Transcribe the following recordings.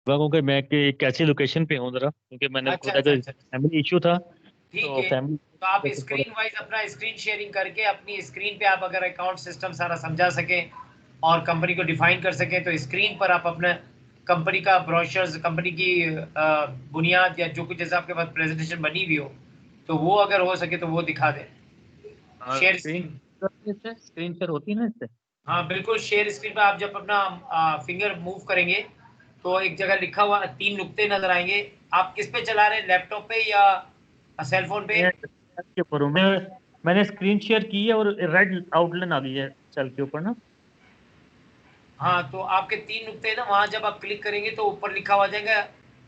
क्योंकि मैं एक ऐसी लोकेशन पे हूँ जरा, क्योंकि मैंने अच्छा थोड़ा अच्छा सा अच्छा अच्छा। फैमिली इशू था। ठीक तो है। फैमिली तो आप वजह से थोड़ा। स्क्रीन वाइज अपना स्क्रीन शेयरिंग करके अपनी स्क्रीन पे आप अगर अकाउंट सिस्टम सारा समझा सकें और कंपनी को डिफाइन कर सकें, तो स्क्रीन पर आप अपना कंपनी का ब्रोशर्स, कंपनी की बुनियाद या जो कुछ जैसा आपके पास प्रेजेंटेशन बनी हुई हो, तो वो अगर हो सके तो वो दिखा दें। हाँ, share screen screen. Screen share होती है ना इससे। हाँ बिल्कुल, शेयर स्क्रीन पे आप जब अपना फिंगर मूव करेंगे तो एक जगह लिखा हुआ 3 नुक्ते नजर आएंगे। आप किस पे चला रहे हैं, लैपटॉप पे या सेल फोन पे? मैं के ऊपर हूँ। मैंने स्क्रीन शेयर की है और रेड आउटलाइन आ गई है सेल के ऊपर ना। हाँ, तो आपके 3 नुक्ते हैं ना, वहाँ जब आप क्लिक करेंगे तो ऊपर लिखा हुआ जाएगा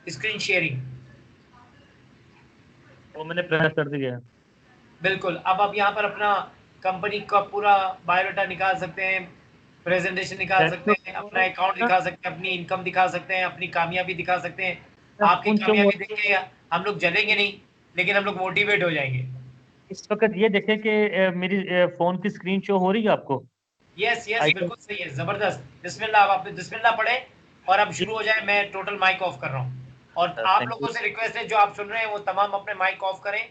स्क्रीन शेयरिंग। वो मैंने प्रेस कर दिया है। बिल्कुल, अब आप यहाँ पर अपना कंपनी का पूरा बायोडाटा निकाल सकते हैं, प्रेजेंटेशन निकाल सकते हैं, अपना अकाउंट डेस्कटॉप दिखा सकते हैं, अपनी इनकम दिखा सकते हैं, अपनी कामयाबी दिखा सकते हैं। आपकी फोन शो। कामयाबी देख के हम लोग जलेंगे नहीं, लेकिन हम लोग मोटिवेट हो जाएंगे। इस वक्त ये देखें कि मेरी फोन की स्क्रीन शो हो रही है आपको। Yes yes, icon. बिल्कुल सही है, जबरदस्त। बिस्मिल्लाह, अब आपने बिस्मिल्लाह पढ़े और अब शुरू हो जाए। मैं टोटल माइक ऑफ कर रहा हूँ और आप थैंक यू। लोगों से रिक्वेस्ट है, जो आप सुन रहे हैं वो तमाम अपने माइक ऑफ करें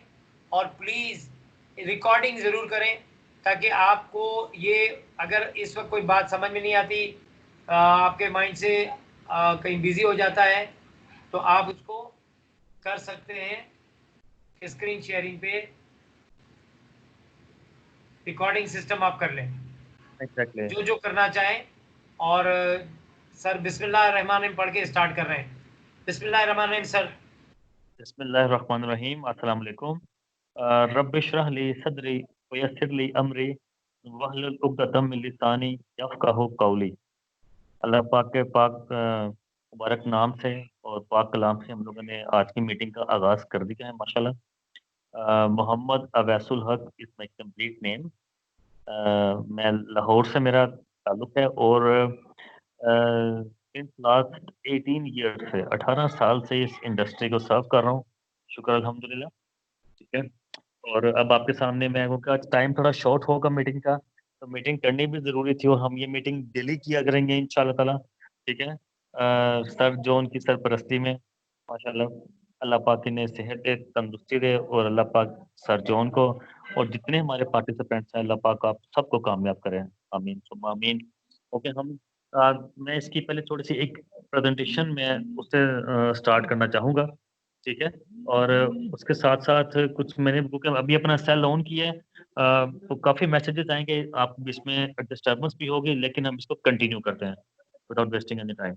और प्लीज रिकॉर्डिंग जरूर करें, ताकि आपको ये, अगर इस वक्त कोई बात समझ में नहीं आती, आपके माइंड से कहीं बिजी हो जाता है, तो आप उसको कर सकते हैं स्क्रीन शेयरिंग पे, रिकॉर्डिंग सिस्टम आप कर लें एग्जैक्टली। जो जो करना चाहें। और सर बिस्मिल्लाह रहमान रहीम पढ़ के स्टार्ट कर रहे हैं। बिस्मिल्लाह रहमान रहीम सर। बिस्मिल्लाहिर्रहमानिर्रहीम। अस्सलाम वालेकुम। रब्बि इश्रह ली सदरी वयस्सिर ली अमरी वहलुल उक़दतम मिन लिसानी यफ़क़हू क़ौली। अल्लाह पाक के पाक मुबारक नाम से और पाक कलाम से हम लोगों ने आज की मीटिंग का आगाज़ कर दिया है माशाल्लाह। मोहम्मद अवैसुल हक इज़ माई कंप्लीट नेम। मैं लाहौर से मेरा ताल्लुक़ है और सिंस लास्ट 18 ईयर से 18 साल से इस इंडस्ट्री को सर्व कर रहा हूँ। शुक्र अल्हम्दुलिल्लाह। ठीक है। और अब आपके सामने मैं हूँ कि टाइम थोड़ा शॉर्ट होगा मीटिंग का, तो मीटिंग करनी भी ज़रूरी थी और हम ये मीटिंग डेली किया करेंगे इंशाल्लाह ताला। ठीक है। सर जॉन की सरपरस्ती में माशाल्लाह अल्लाह पाक इन्हें सेहत दे, तंदुरुस्ती दे और अल्लाह पाक सर जॉन को और जितने हमारे पार्टिसिपेंट्स हैं अल्लाह पाक आप सबको कामयाब करें। आमीन सुम्मा आमीन। ओके। मैं इसकी पहले थोड़ी सी एक प्रेजेंटेशन में उससे स्टार्ट करना चाहूँगा। ठीक है। और उसके साथ साथ कुछ मैंने बुक अभी अपना सेल ऑन किया है। तो काफ़ी मैसेजेस आएंगे, आप इसमें डिस्टर्बेंस भी होगी, लेकिन हम इसको कंटिन्यू करते हैं without wasting any time.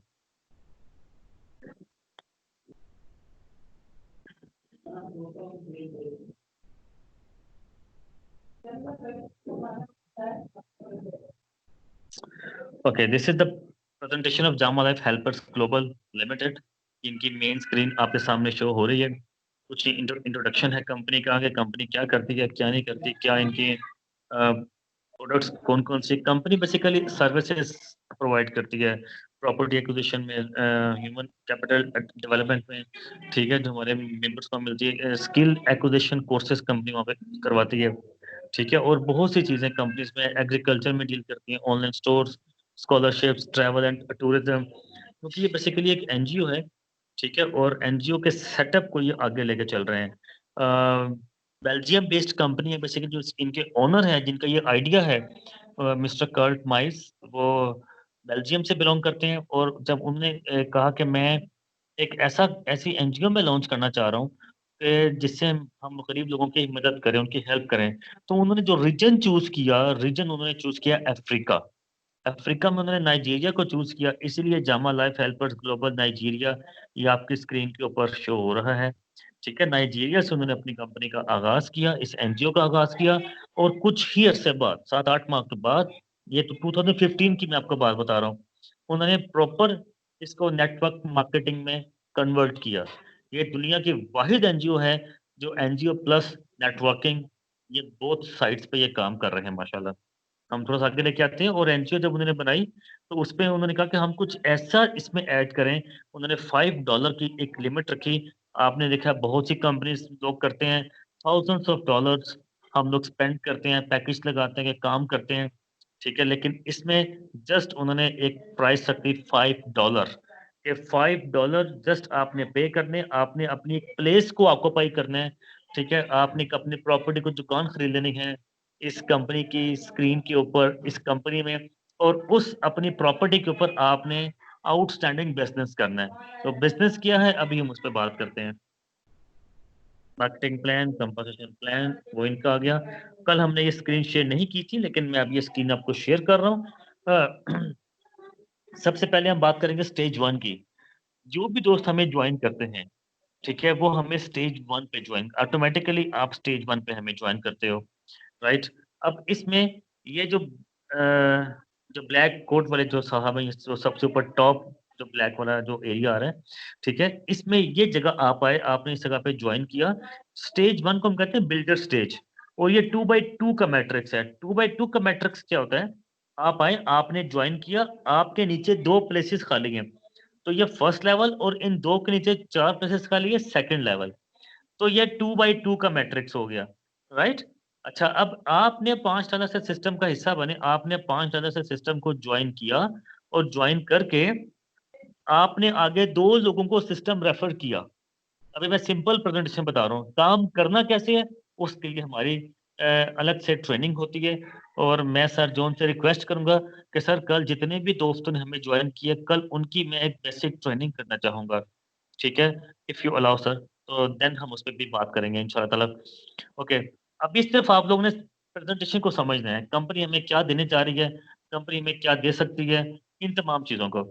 Okay, this is the presentation of Jama life helpers global limited. इनकी मेन स्क्रीन आपके सामने शो हो रही है। कुछ इंट्रोडक्शन है कंपनी का, आगे कंपनी क्या करती है क्या नहीं करती, क्या इनकी प्रोडक्ट्स कौन कौन सी। कंपनी बेसिकली सर्विसेज प्रोवाइड करती है प्रॉपर्टी एक्विजिशन में, ह्यूमन कैपिटल डेवलपमेंट में। ठीक है, जो हमारे मेंबर्स को मिलती है, स्किल एक्विजिशन कोर्सेज कंपनी वहाँ पे करवाती है। ठीक है। और बहुत सी चीज़ें कंपनीज में एग्रीकल्चर में डील करती हैं, online stores, scholarships, travel and tourism, क्योंकि ये बेसिकली एक एनजीओ है। ठीक है। और एनजीओ के सेटअप को ये आगे लेके चल रहे हैं। बेल्जियम बेस्ड कंपनी है बेसिकली, जो इनके ओनर है, जिनका ये आइडिया है, मिस्टर कर्ट माइस, वो बेल्जियम से बिलोंग करते हैं। और जब उन्होंने कहा कि मैं एक ऐसी एनजीओ में लॉन्च करना चाह रहा हूँ जिससे हम गरीब लोगों की मदद करें, उनकी हेल्प करें, तो उन्होंने जो रीजन उन्होंने चूज किया अफ्रीका। अफ्रीका में उन्होंने नाइजीरिया को चूज किया, इसीलिए Jama life helpers global Nigeria ये आपकी स्क्रीन के ऊपर शो हो रहा है। ठीक है। नाइजीरिया से उन्होंने अपनी कंपनी का आगाज किया, इस एनजीओ का आगाज किया। और कुछ ही अरसे बाद, 7-8 माह के बाद, ये तो 2015 की मैं आपको बात बता रहा हूँ, उन्होंने प्रॉपर इसको नेटवर्क मार्केटिंग में कन्वर्ट किया। ये दुनिया की वाहिद एनजीओ है जो एनजीओ प्लस नेटवर्किंग, ये बोथ साइड्स पे ये काम कर रहे हैं माशाल्लाह। हम थोड़ा सा आगे लेके आते हैं। और एनजीओ जब उन्होंने बनाई तो उस पे उन्होंने कहा कि हम कुछ ऐसा इसमें ऐड करें। उन्होंने $5 की एक लिमिट रखी। आपने देखा बहुत सी कंपनीज लोग करते हैं, थाउजेंड्स ऑफ डॉलर्स हम लोग स्पेंड करते हैं, पैकेज लगाते हैं, काम करते हैं। ठीक है। लेकिन इसमें जस्ट उन्होंने एक प्राइस रख दी $5। कि $5 जस्ट आपने पे करने, आपने अपनी एक प्लेस को ऑक्यूपाई करना है, ठीक है? आपने एक अपनी प्रॉपर्टी को दुकान खरीद लेनी है इस कंपनी की स्क्रीन के ऊपर, इस कंपनी में, और उस अपनी प्रॉपर्टी के ऊपर आपने आउटस्टैंडिंग बिजनेस करना है। तो बिजनेस क्या है, अभी हम उस पर बात करते हैं। मार्केटिंग प्लान, कंपोजिशन प्लान, वो इनका आ गया। कल हमने ये स्क्रीन शेयर नहीं की थी, लेकिन मैं अब ये स्क्रीन आपको शेयर कर रहा हूँ। सबसे पहले हम बात करेंगे स्टेज 1 की। जो भी दोस्त हमें ज्वाइन करते हैं, ठीक है, वो हमें स्टेज 1 पे ज्वाइन ऑटोमेटिकली आप स्टेज 1 पे हमें ज्वाइन करते हो, राइट? अब इसमें ये जो ब्लैक कोट वाले जो साहब हैं, जो सबसे ऊपर टॉप जो ब्लैक वाला जो एरिया आ रहा है, ठीक है, इसमें ये जगह आप आए, आपने इस जगह पे ज्वाइन किया। स्टेज 1 को हम कहते हैं बिल्डर स्टेज, और ये 2x2 का मैट्रिक्स है। 2x2 का मैट्रिक्स क्या होता है? आप आए, आपने ज्वाइन किया, आपके नीचे 2 प्लेसेस खाली हैं, तो ये फर्स्ट लेवल, और इन 2 के नीचे 4 प्लेसेस खाली है सेकंड लेवल। तो ये 2x2 का मैट्रिक्स हो गया, राइट? अच्छा, अब आपने $5 से सिस्टम का हिस्सा बने, आपने $5 से सिस्टम को ज्वाइन किया, और ज्वाइन करके आपने आगे 2 लोगों को सिस्टम रेफर किया। अभी मैं सिंपल प्रेजेंटेशन बता रहा हूँ, काम करना कैसे है, उसके लिए हमारी अलग से ट्रेनिंग होती है। और मैं सर जॉन से रिक्वेस्ट करूँगा कि सर कल जितने भी दोस्तों ने हमें ज्वाइन किया, कल उनकी मैं एक बेसिक ट्रेनिंग करना चाहूँगा, ठीक है? इफ यू अलाउ सर, तो देन हम उस पे भी बात करेंगे इंशाल्लाह ताला। ओके, अभी सिर्फ आप लोगों ने प्रेजेंटेशन को समझना है, कंपनी हमें क्या देने जा रही है, कंपनी हमें क्या दे सकती है, इन तमाम चीज़ों को।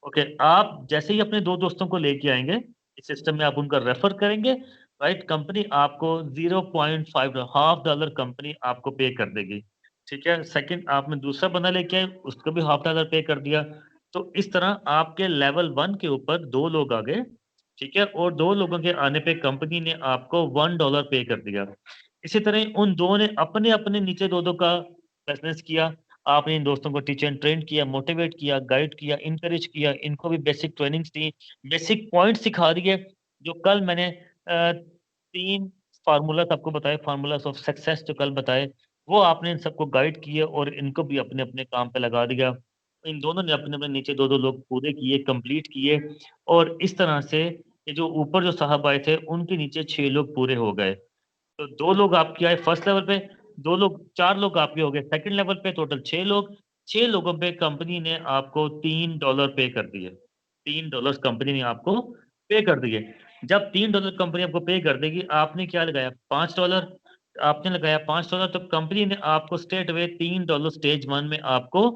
ओके, आप जैसे ही अपने 2 दोस्तों को लेके आएँगे, इस सिस्टम में आप उनका रेफर करेंगे, राइट? कंपनी आपको 0.5 हाफ डॉलर कंपनी आपको पे कर देगी, ठीक है? सेकंड, आपने दूसरा बंदा लेके आए, उसको भी हाफ डॉलर पे कर दिया। तो इस तरह आपके लेवल 1 के ऊपर 2 लोग आ गए, ठीक है? और 2 लोगों के आने पे कंपनी ने आपको $1 पे कर दिया। इसी तरह उन 2 ने अपने-अपने नीचे 2-2 का बिज़नेस किया। आपने इन दोस्तों को टीच एंड ट्रेन किया, मोटिवेट किया, गाइड किया, एनकरेज किया, इनको भी बेसिक ट्रेनिंग्स दी, बेसिक पॉइंट्स सिखा दिए, जो कल मैंने 3 फ़ॉर्मूलाज़ आपको बताए, फ़ॉर्मूलाज़ ऑफ सक्सेस जो कल बताए, वो आपने इन सबको गाइड किए और इनको भी अपने-अपने काम पे लगा दिया। इन दोनों ने अपने-अपने नीचे 2-2 लोग पूरे किए, कंप्लीट किए, और इस तरह से ये जो ऊपर जो साहब आए थे, उनके नीचे 6 लोग पूरे हो गए। तो 2 लोग आपके आए फर्स्ट लेवल पे, 2 लोग 4 लोग आपके हो गए सेकंड लेवल पे, टोटल 6 लोग। 6 लोगों पे कंपनी ने आपको $3 पे कर दिए। $3 कंपनी ने आपको पे कर दिए। जब $3 कंपनी आपको पे कर देगी, आपने क्या लगाया? $5, आपने लगाया $5, तो कंपनी ने आपको स्ट्रेट अवे $3 स्टेज 1 में आपको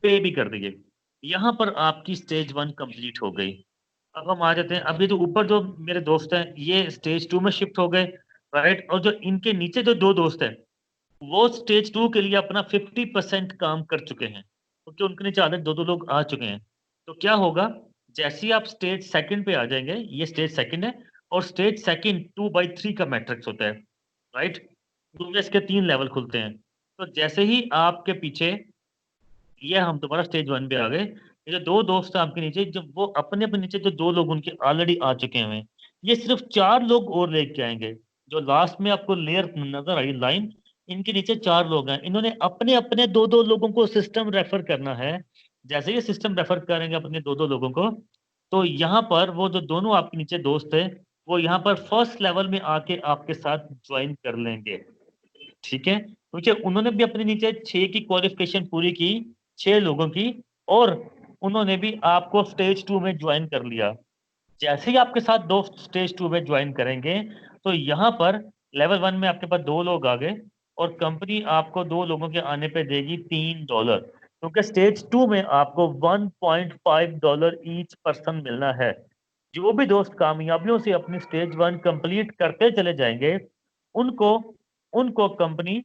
पे भी कर दिए। यहाँ पर आपकी स्टेज 1 कंप्लीट हो गई। अब हम आ जाते हैं, अभी जो ऊपर जो मेरे दोस्त हैं, ये स्टेज 2 में शिफ्ट हो गए, राइट? और जो इनके नीचे जो 2 दोस्त हैं, वो स्टेज 2 के लिए अपना 50% काम कर चुके हैं, क्योंकि उनके नीचे आधे 2-2 लोग आ चुके हैं। तो क्या होगा, जैसे ही आप स्टेज 2nd पे आ जाएँगे, ये स्टेज 2nd है, और स्टेज 2nd 2/3 का मैट्रिक्स होता है, राइट? 2 में इसके 3 लेवल खुलते हैं। तो जैसे ही आपके पीछे ये हम दोबारा स्टेज 1 पे आ गए। ये जो 2 दोस्त हैं आपके नीचे, जब वो अपने-अपने नीचे जो 2 लोग उनके ऑलरेडी आ चुके हुए हैं, ये सिर्फ़ 4 लोग और लेके आएँगे। जो लास्ट में आपको लेयर नज़र आई लाइन, इनके नीचे 4 लोग हैं। इन्होंने अपने-अपने 2-2 लोगों को सिस्टम रेफ़र करना है। जैसे ही ये सिस्टम रेफ़र करेंगे अपने 2-2 लोगों को, तो यहाँ पर वो जो दोनों आपके नीचे दोस्त हैं, वो यहाँ पर फर्स्ट लेवल में आके आपके साथ जॉइन कर लेंगे। ठीक है? क्योंकि उन्होंने भी अपने नीचे 6 की क्वालिफ़िकेशन पूरी की, 6 लोगों की, और उन्होंने भी आपको स्टेज 2 में जॉइन कर लिया। जैसे ही आपके साथ दोस्त स्टेज 2 में जॉइन करेंगे, तो यहाँ पर लेवल 1 में आपके पास 2 लोग आ गए, और कंपनी आपको 2 लोगों के आने पे देगी $3, क्योंकि स्टेज 2 में आपको $1.5 ईच पर्सन मिलना है। जो भी दोस्त कामयाबियों से अपनी स्टेज 1 कंप्लीट करते चले जाएँगे, उनको उनको कंपनी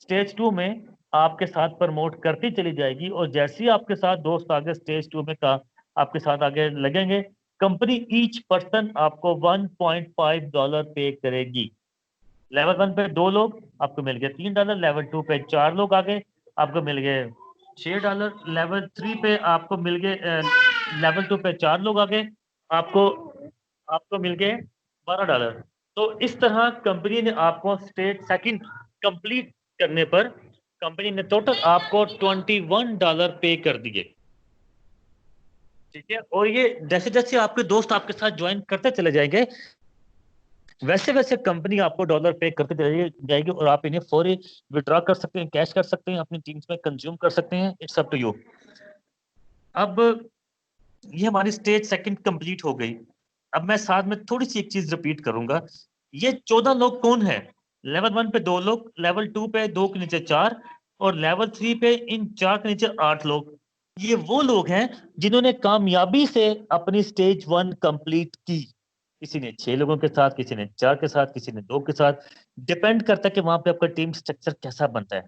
स्टेज 2 में आपके साथ प्रमोट करती चली जाएगी, और जैसे ही आपके साथ दोस्त आगे स्टेज 2 में का आपके साथ आगे लगेंगे, कंपनी ईच पर्सन आपको $1.5 पे करेगी। लेवल 1 पे 2 लोग, आपको मिल गए $3, लेवल 2 पे 4 लोग आ गए, आपको मिल गए $6, लेवल 3 पे आपको मिल गए लेवल 2 पे 4 लोग आ गए, आपको आपको मिल गए $12। तो इस तरह कंपनी ने आपको स्टेज 2nd कंप्लीट करने पर कंपनी ने टोटल आपको $21 पे कर दिए। ठीक है, और ये जैसे जैसे आपके दोस्त आपके साथ ज्वाइन करते चले जाएंगे, वैसे वैसे कंपनी आपको डॉलर पे करते चली जाएगी, और आप इन्हें फौरी विड्रॉ कर सकते हैं, कैश कर सकते हैं, अपनी टीम्स में कंज्यूम कर सकते हैं। It's up to you. अब ये हमारी स्टेज सेकंड कंप्लीट हो गई। अब मैं साथ में थोड़ी सी एक चीज रिपीट करूंगा। ये 14 लोग कौन है? लेवल 1 पे 2 लोग, लेवल 2 पे 2 के नीचे 4, और लेवल 3 पे इन 4 के नीचे 8 लोग। ये वो लोग हैं जिन्होंने कामयाबी से अपनी स्टेज 1 कंप्लीट की। किसी ने 6 लोगों के साथ, किसी ने 4 के साथ, किसी ने 2 के साथ। डिपेंड करता है कि वहां पे आपका टीम स्ट्रक्चर कैसा बनता है।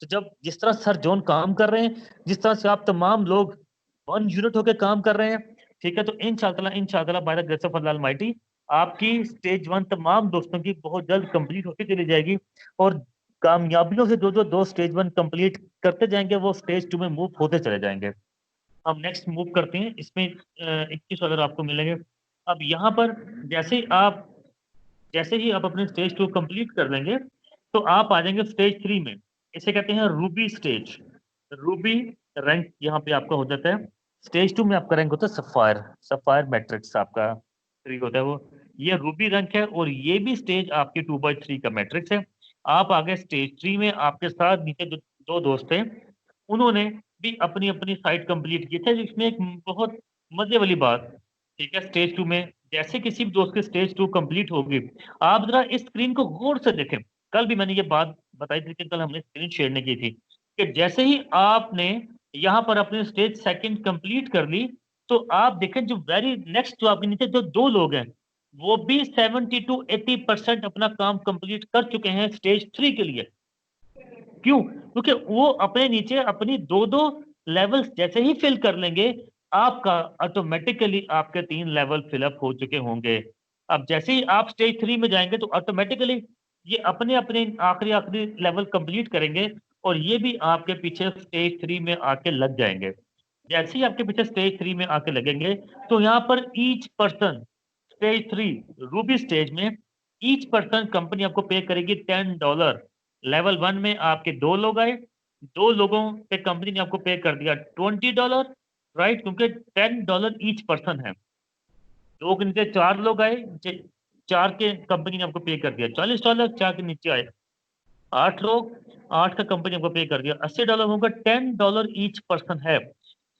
तो जब जिस तरह सर जॉन काम कर रहे हैं, जिस तरह से आप तमाम लोग वन यूनिट होकर काम कर रहे हैं, ठीक है, तो इंशाल्लाह by the grace of Allah Almighty आपकी स्टेज 1 तमाम दोस्तों की बहुत जल्द कंप्लीट होती चली जाएगी, और कामयाबियों से जो जो दोस्त स्टेज 1 कंप्लीट करते जाएंगे वो स्टेज 2 में मूव होते चले जाएंगे। हम नेक्स्ट मूव करते हैं, इसमें 21 डॉलर आपको मिलेंगे। अब यहाँ पर जैसे ही आप अपने स्टेज 2 कंप्लीट कर लेंगे, तो आप आ जाएंगे स्टेज 3 में। इसे कहते हैं रूबी स्टेज। रूबी रैंक यहाँ पे आपका हो जाता है। स्टेज 2 में आपका रैंक होता है सफायर। सफायर मैट्रिक्स आपका 3 होता है वो। ये रूबी रैंक है, और ये भी स्टेज आपकी 2/3 का मैट्रिक्स है। आप आगे स्टेज 3 में, आपके साथ नीचे दो दोस्त थे, उन्होंने भी अपनी अपनी साइट कंप्लीट की थी, जिसमें एक बहुत मजे वाली बात, ठीक है, स्टेज 2 में जैसे किसी भी दोस्त की स्टेज 2 कंप्लीट होगी, आप जरा इस स्क्रीन को गौर से देखें। कल भी मैंने ये बात बताई थी कि कल हमने स्क्रीन शेयर नहीं की थी, कि जैसे ही आपने यहाँ पर अपने स्टेज सेकंड कंप्लीट कर ली, तो आप देखें जो वेरी नेक्स्ट जो आपके नीचे जो 2 लोग हैं, वो भी 70 to 80% अपना काम कंप्लीट कर चुके हैं स्टेज 3 के लिए। क्यों? क्योंकि वो अपने नीचे अपनी 2-2 लेवल्स जैसे ही फिल कर लेंगे, आपका ऑटोमेटिकली आपके 3 लेवल फिलअप हो चुके होंगे। अब जैसे ही आप स्टेज 3 में जाएंगे, तो ऑटोमेटिकली ये अपने अपने आखिरी आखिरी लेवल कंप्लीट करेंगे, और ये भी आपके पीछे स्टेज 3 में आके लग जाएंगे। जैसे ही आपके पीछे स्टेज 3 में आके लगेंगे, तो यहाँ पर each person stage 3 Ruby stage में ईच पर्सन कंपनी आपको पे करेगी $10। लेवल 1 में आपके 2 लोग आए, 2 लोगों पे कंपनी ने आपको पे कर दिया $20, राइट, क्योंकि $10 ईच पर्सन है। 2 के नीचे 4 लोग आए, 4 के कंपनी ने आपको पे कर दिया $40। 4 के नीचे आए 8 लोग, 8 का कंपनी आपको पे कर दिया $80 होगा। $10 ईच पर्सन है।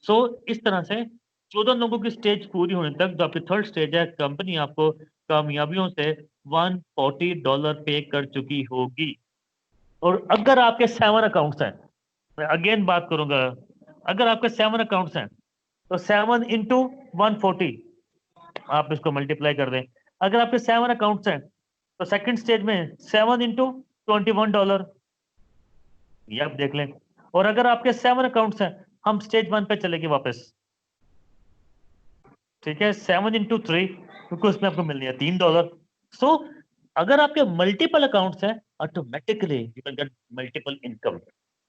सो इस तरह से 14 लोगों की स्टेज पूरी होने तक, जो आपकी थर्ड स्टेज है, कंपनी आपको कामयाबियों से $140 पे कर चुकी होगी। और अगर आपके 7 अकाउंट्स हैं, मैं अगेन बात करूंगा, अगर आपके 7 अकाउंट्स हैं, तो 7 इंटू 140 आप इसको मल्टीप्लाई कर दें। अगर आपके 7 अकाउंट्स हैं, तो सेकंड स्टेज में 7 इंटू $21, ये आप देख लें। और अगर आपके 7 अकाउंट्स हैं, हम स्टेज 1 पे चलेंगे वापस, ठीक है, 7 इंटू 3, क्योंकि उसमें आपको मिलनी है $3। सो अगर आपके मल्टीपल अकाउंट्स हैं, automatically you can get multiple income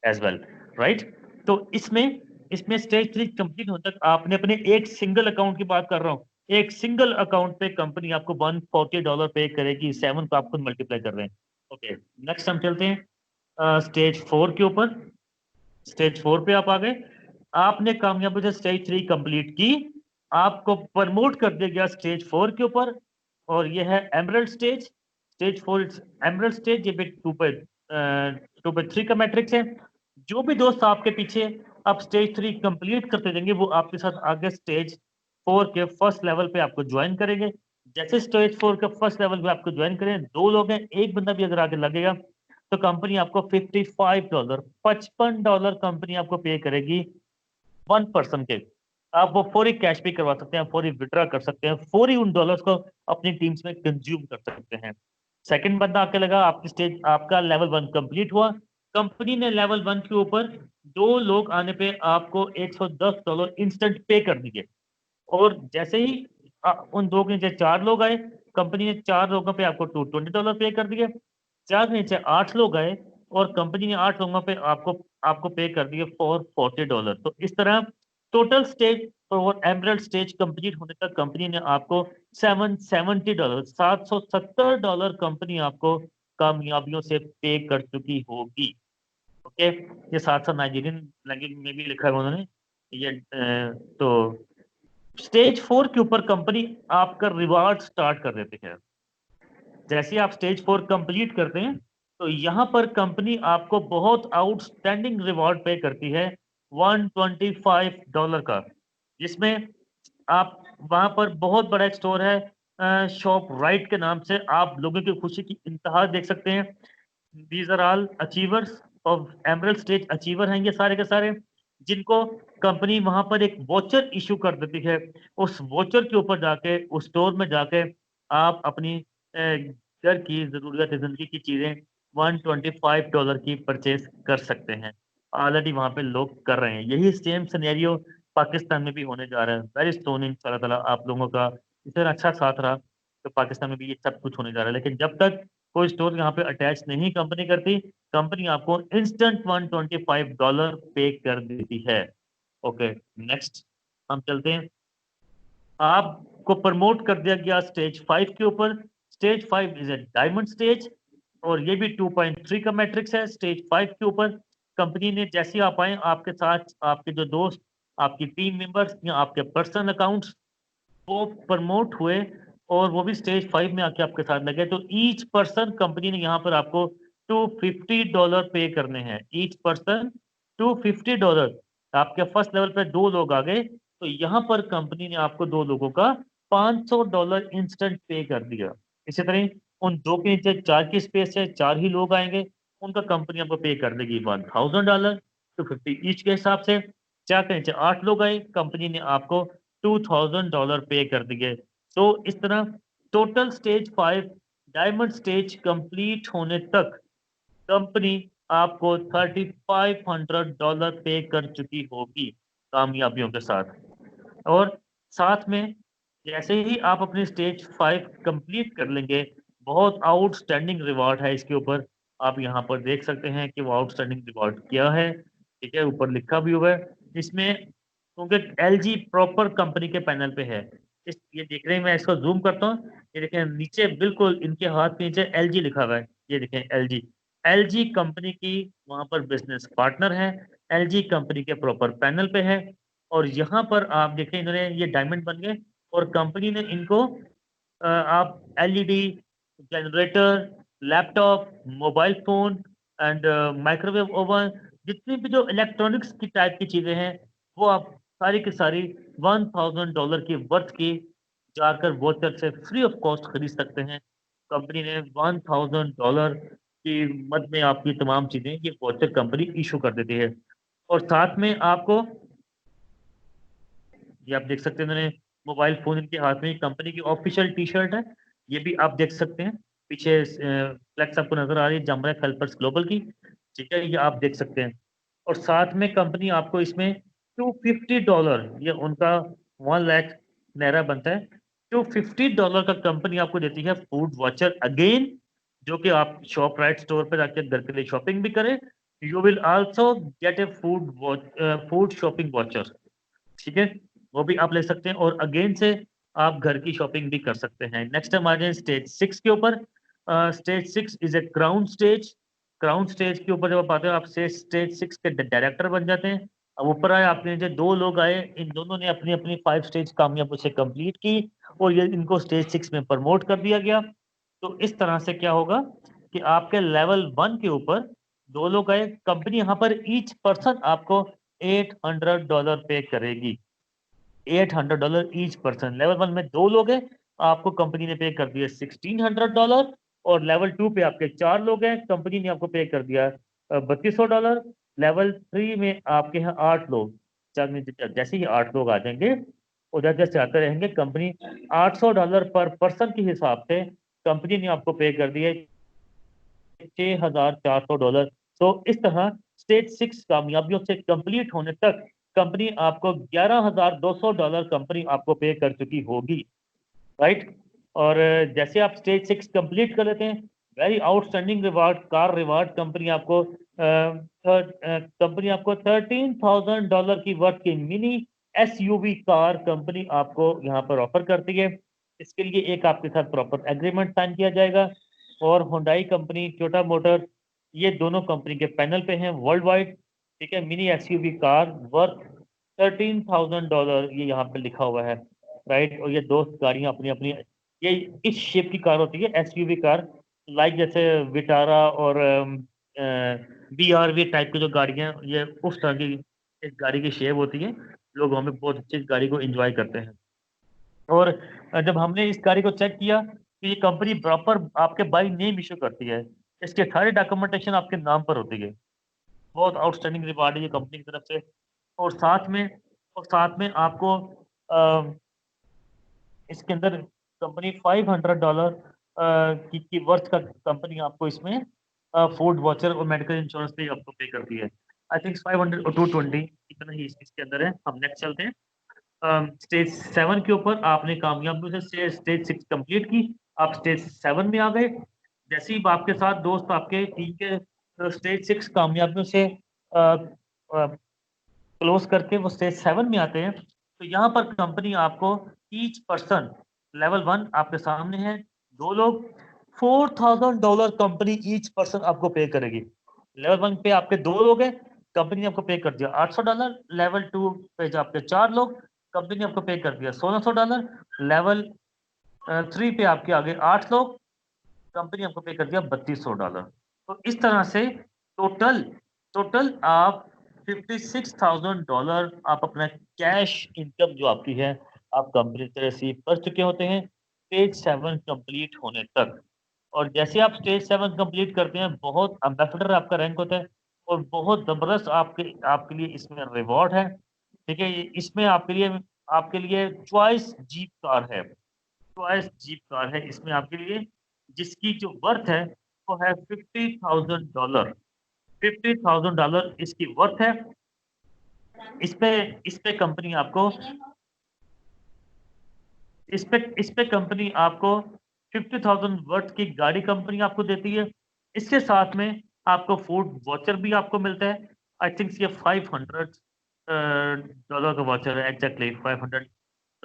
as well, right. तो इसमें इसमें स्टेज 3 कंप्लीट होने तक आपने अपने एक सिंगल अकाउंट की बात कर रहा हूँ, एक सिंगल अकाउंट पे कंपनी आपको $140 पे करेगी। 7 को आप खुद मल्टीप्लाई कर रहे हैं। ओके, नेक्स्ट हम चलते हैं स्टेज 4 के ऊपर। स्टेज 4 पे आप आ गए, आपने कामयाबी से स्टेज 3 कंप्लीट की, आपको प्रमोट कर दिया गया स्टेज 4 के ऊपर, और ये है emerald stage. Stage 4 emerald stage, ये भी 2/3 का मैट्रिक्स है। जो भी दोस्त आपके पीछे आप स्टेज 3 कंप्लीट करते जाएंगे, वो आपके साथ आगे स्टेज 4 के फर्स्ट लेवल पे आपको ज्वाइन करेंगे। जैसे स्टेज 4 के फर्स्ट लेवल पे आपको ज्वाइन करें, 2 लोग हैं, एक बंदा भी अगर आगे लगेगा, तो कंपनी आपको $55 कंपनी आपको पे करेगी 1 पर्सन के। आप वो फौरी कैश भी करवा सकते हैं, फौरी विड्रॉ कर सकते हैं, फौरी उन डॉलर्स को अपनी टीम्स में कंज्यूम कर सकते हैं। सेकंड बंदा आके लगा, आपकी स्टेज आपका लेवल 1 कंप्लीट हुआ, कंपनी ने लेवल 1 के ऊपर 2 लोग आने पे आपको $110 इंस्टेंट पे कर दिए। और जैसे ही उन 2 के नीचे 4 लोग आए, कंपनी ने 4 लोगों पे आपको $220 पे कर दिए। 4 के नीचे 8 लोग आए, और कंपनी ने 8 लोगों पे आपको आपको पे कर दिए फॉर $40। तो इस तरह टोटल स्टेज और एमरल्ड स्टेज कंप्लीट होने तक कंपनी ने आपको $770 $770 कंपनी आपको कामयाबियों से पे कर चुकी होगी। ओके, ये साथ साथ नाइजीरियन लैंग्वेज में भी लिखा है उन्होंने ये तो स्टेज 4 के ऊपर कंपनी आपका रिवार्ड स्टार्ट कर देती है। जैसे आप स्टेज 4 कंप्लीट करते हैं, तो यहाँ पर कंपनी आपको बहुत आउटस्टैंडिंग रिवॉर्ड पे करती है $125 का, जिसमें आप वहाँ पर बहुत बड़ा एक स्टोर है शॉप राइट के नाम से, आप लोगों की खुशी की इंतहा देख सकते हैं। These are all achievers of emerald stage achiever हैं ये सारे के सारे, जिनको कंपनी वहाँ पर एक वोचर इशू कर देती है। उस वोचर के ऊपर जाके उस स्टोर में जाके आप अपनी घर की ज़रूरत ज़िंदगी की चीज़ें $125 की परचेज़ कर सकते हैं। ऑलरेडी वहाँ पे लोग कर रहे हैं। यही सेम सिनेरियो पाकिस्तान में भी होने जा रहा है। वेरी सून इंशाअल्लाह ताला आप लोगों का इतना अच्छा साथ रहा, तो पाकिस्तान में भी ये सब कुछ होने जा रहा है। लेकिन जब तक कोई स्टोर यहाँ पे अटैच नहीं कंपनी करती, कंपनी आपको इंस्टेंट $125 पे कर देती है। ओके, नेक्स्ट हम चलते हैं। आपको प्रमोट कर दिया गया स्टेज 5 के ऊपर। Stage 5 is a diamond stage और ये भी 2.3 का मैट्रिक्स है। स्टेज 5 के ऊपर कंपनी ने जैसे आप आए, आपके साथ आपके जो दोस्त, आपकी टीम मेंबर्स या आपके पर्सनल अकाउंट्स वो प्रमोट हुए और वो भी स्टेज 5 में आके आपके साथ लगे, तो ईच पर्सन कंपनी ने यहाँ पर आपको $250 पे करने हैं। Each person $250। आपके फर्स्ट लेवल पे 2 लोग आ गए, तो यहाँ पर कंपनी ने आपको 2 लोगों का $500 इंस्टेंट पे कर दिया। इसी तरह उन 2 के नीचे 4 की स्पेस है, 4 ही लोग आएंगे, उनका कंपनी आपको पे कर देगी $1000 250 ईच के हिसाब से। 4 के नीचे 8 लोग आए, कंपनी ने आपको $2000 पे कर दिए। तो इस तरह total stage 5 diamond stage complete होने तक कंपनी आपको $3500 पे कर चुकी होगी कामयाबियों के साथ। और साथ में जैसे ही आप अपनी स्टेज 5 कंप्लीट कर लेंगे, बहुत आउटस्टैंडिंग रिवॉर्ड है इसके ऊपर। आप यहाँ पर देख सकते हैं कि वो आउटस्टैंडिंग रिवॉर्ड क्या है, ठीक है? ऊपर लिखा भी हुआ है। इसमें क्योंकि एलजी प्रॉपर कंपनी के पैनल पे है। इस ये देख रहे हैं, मैं इसको ज़ूम करता हूँ। ये देखें नीचे बिल्कुल इनके हाथ के नीचे एलजी लिखा हुआ है। ये देखें एलजी। एलजी कंपनी की वहाँ पर बिज़नेस पार्टनर है। एलजी कंपनी के प्रॉपर पैनल पे है। और यहाँ पर आप देखें इन्होंने ये डायमंड बन गए और कंपनी ने इनको आप LED, generator, laptop, mobile phone and microwave oven, जितनी भी जो इलेक्ट्रॉनिक्स की टाइप की चीज़ें हैं, वो आप सारी की सारी $1000 की वर्थ की जाकर वाउचर से फ्री ऑफ कॉस्ट खरीद सकते हैं। कंपनी ने $1000 की मद में आपकी तमाम चीज़ें ये वाउचर कंपनी इश्यू कर देती है। और साथ में आपको ये आप देख सकते हैं, इन्होंने मोबाइल फ़ोन इनके हाथ में कंपनी की ऑफ़िशियल टी-शर्ट है। ये भी आप देख सकते हैं। पीछे फ्लेक्स आपको नज़र आ रही है जामरा हेल्पर्स ग्लोबल की, ठीक है? ये आप देख सकते हैं। और साथ में कंपनी आपको इसमें $250 ये उनका 1 लाख नायरा बनता है। $250 का कंपनी आपको देती है फूड वाउचर अगेन, जो कि आप शॉपराइट स्टोर पे जाके घर के लिए शॉपिंग भी करें। You will also get A food shopping voucher, ठीक है? वो भी आप ले सकते हैं और अगेन से आप घर की शॉपिंग भी कर सकते हैं। नेक्स्ट हम आ जाएँ स्टेज 6 के ऊपर। Stage 6 is a crown stage. Crown stage के ऊपर जब आप आते हो, आप स्टेज 6 के डायरेक्टर बन जाते हैं। अब ऊपर आए, आपके नीचे 2 लोग आए, इन दोनों ने अपनी-अपनी 5 स्टेज कामयाबी से कंप्लीट की और ये इनको स्टेज 6 में प्रमोट कर दिया गया। तो इस तरह से क्या होगा कि आपके लेवल 1 के ऊपर 2 लोग आए, कंपनी यहाँ पर ईच पर्सन आपको $800 पे करेगी। $800 ईच पर्सन। लेवल 1 में 2 लोग हैं, आपको कंपनी ने पे कर दिया $1600। और लेवल 2 पे आपके 4 लोग हैं, कंपनी ने आपको पे कर दिया $3200। लेवल 3 में आपके यहाँ 8 लोग, जैसे ही 8 लोग आ जाएँगे, उधर जैसे आते रहेंगे, कंपनी $800 पर पर्सन के हिसाब से कंपनी ने आपको पे कर दिए $6400। तो इस तरह स्टेज 6 कामयाबियों से कंप्लीट होने तक कंपनी आपको $11200 कंपनी आपको पे कर चुकी होगी, राइट? और जैसे आप स्टेज 6 कंप्लीट कर लेते हैं, very outstanding reward, car reward company आपको $13000 की वर्थ की मिनी एसयूवी कार कंपनी आपको यहाँ पर ऑफर करती है। इसके लिए एक आपके साथ प्रॉपर एग्रीमेंट साइन किया जाएगा। और हुंडई कंपनी, टोयोटा मोटर्स, ये दोनों कंपनी के पैनल पे हैं वर्ल्ड वाइड, ठीक है? मिनी एसयूवी कार वर्थ $13,000 ये यहाँ पे लिखा हुआ है, राइट। और ये दोस्त गाड़ियाँ अपनी अपनी, ये इस शेप की कार होती है, एसयूवी कार, लाइक जैसे विटारा और BRV टाइप की जो गाड़ियाँ, ये उस तरह की एक गाड़ी की शेप होती है। लोग हमें बहुत अच्छी इस गाड़ी को एंजॉय करते हैं। और जब हमने इस गाड़ी को चेक किया तो ये कंपनी प्रॉपर आपके बाई नेम इशू करती है, इसके सारे डॉक्यूमेंटेशन आपके नाम पर होती है। बहुत आउटस्टैंडिंग रिवार्ड है ये कंपनी की तरफ से। और साथ में आपको इसके अंदर कंपनी $500 की वर्थ का कंपनी आपको इसमें फूड वाचर और मेडिकल इंश्योरेंस पे आपको पे करती है। आई थिंक 500 और 220 इतना ही इसके अंदर है। हम नेक्स्ट चलते हैं। स्टेज 7 के ऊपर आपने कामयाबी से स्टेज 6 कंप्लीट की, आप स्टेज 7 में आ गए। जैसे ही आपके साथ दोस्त आपके टीम के स्टेज 6 कामयाबियों से क्लोज करके वो स्टेज 7 में आते हैं, तो यहाँ पर कंपनी आपको ईच पर्सन, लेवल 1 आपके सामने है, 2 लोग, $4,000 कंपनी ईच पर्सन आपको पे करेगी। लेवल 1 पे आपके 2 लोग हैं, कंपनी ने आपको पे कर दिया $800। लेवल 2 पे जो आपके 4 लोग, कंपनी ने आपको पे कर दिया $1,600। लेवल 3 पे आपके आगे 8 लोग, कंपनी आपको पे कर दिया $3,200। तो इस तरह से टोटल टोटल आप $56,000 आप अपना कैश इनकम जो आपकी है, आप कंपनी से रिसीव कर चुके होते हैं स्टेज 7 कंप्लीट होने तक। और जैसे आप स्टेज 7 कंप्लीट करते हैं, बहुत एम्बेसडर आपका रैंक होता है और बहुत जबरदस्त आपके आपके लिए इसमें रिवॉर्ड है। ठीक है, इसमें आपके लिए चॉइस जीप कार है इसमें आपके लिए, जिसकी जो वर्थ है वो है $50,000। $50,000 इसकी वर्थ है। इस पे कंपनी आपको इस पे कंपनी आपको 50,000 वर्थ की गाड़ी कंपनी आपको देती है। इसके साथ में आपको फूड वॉचर भी आपको मिलता है। आई थिंक ये $500 का वॉचर है, एग्जैक्टली $500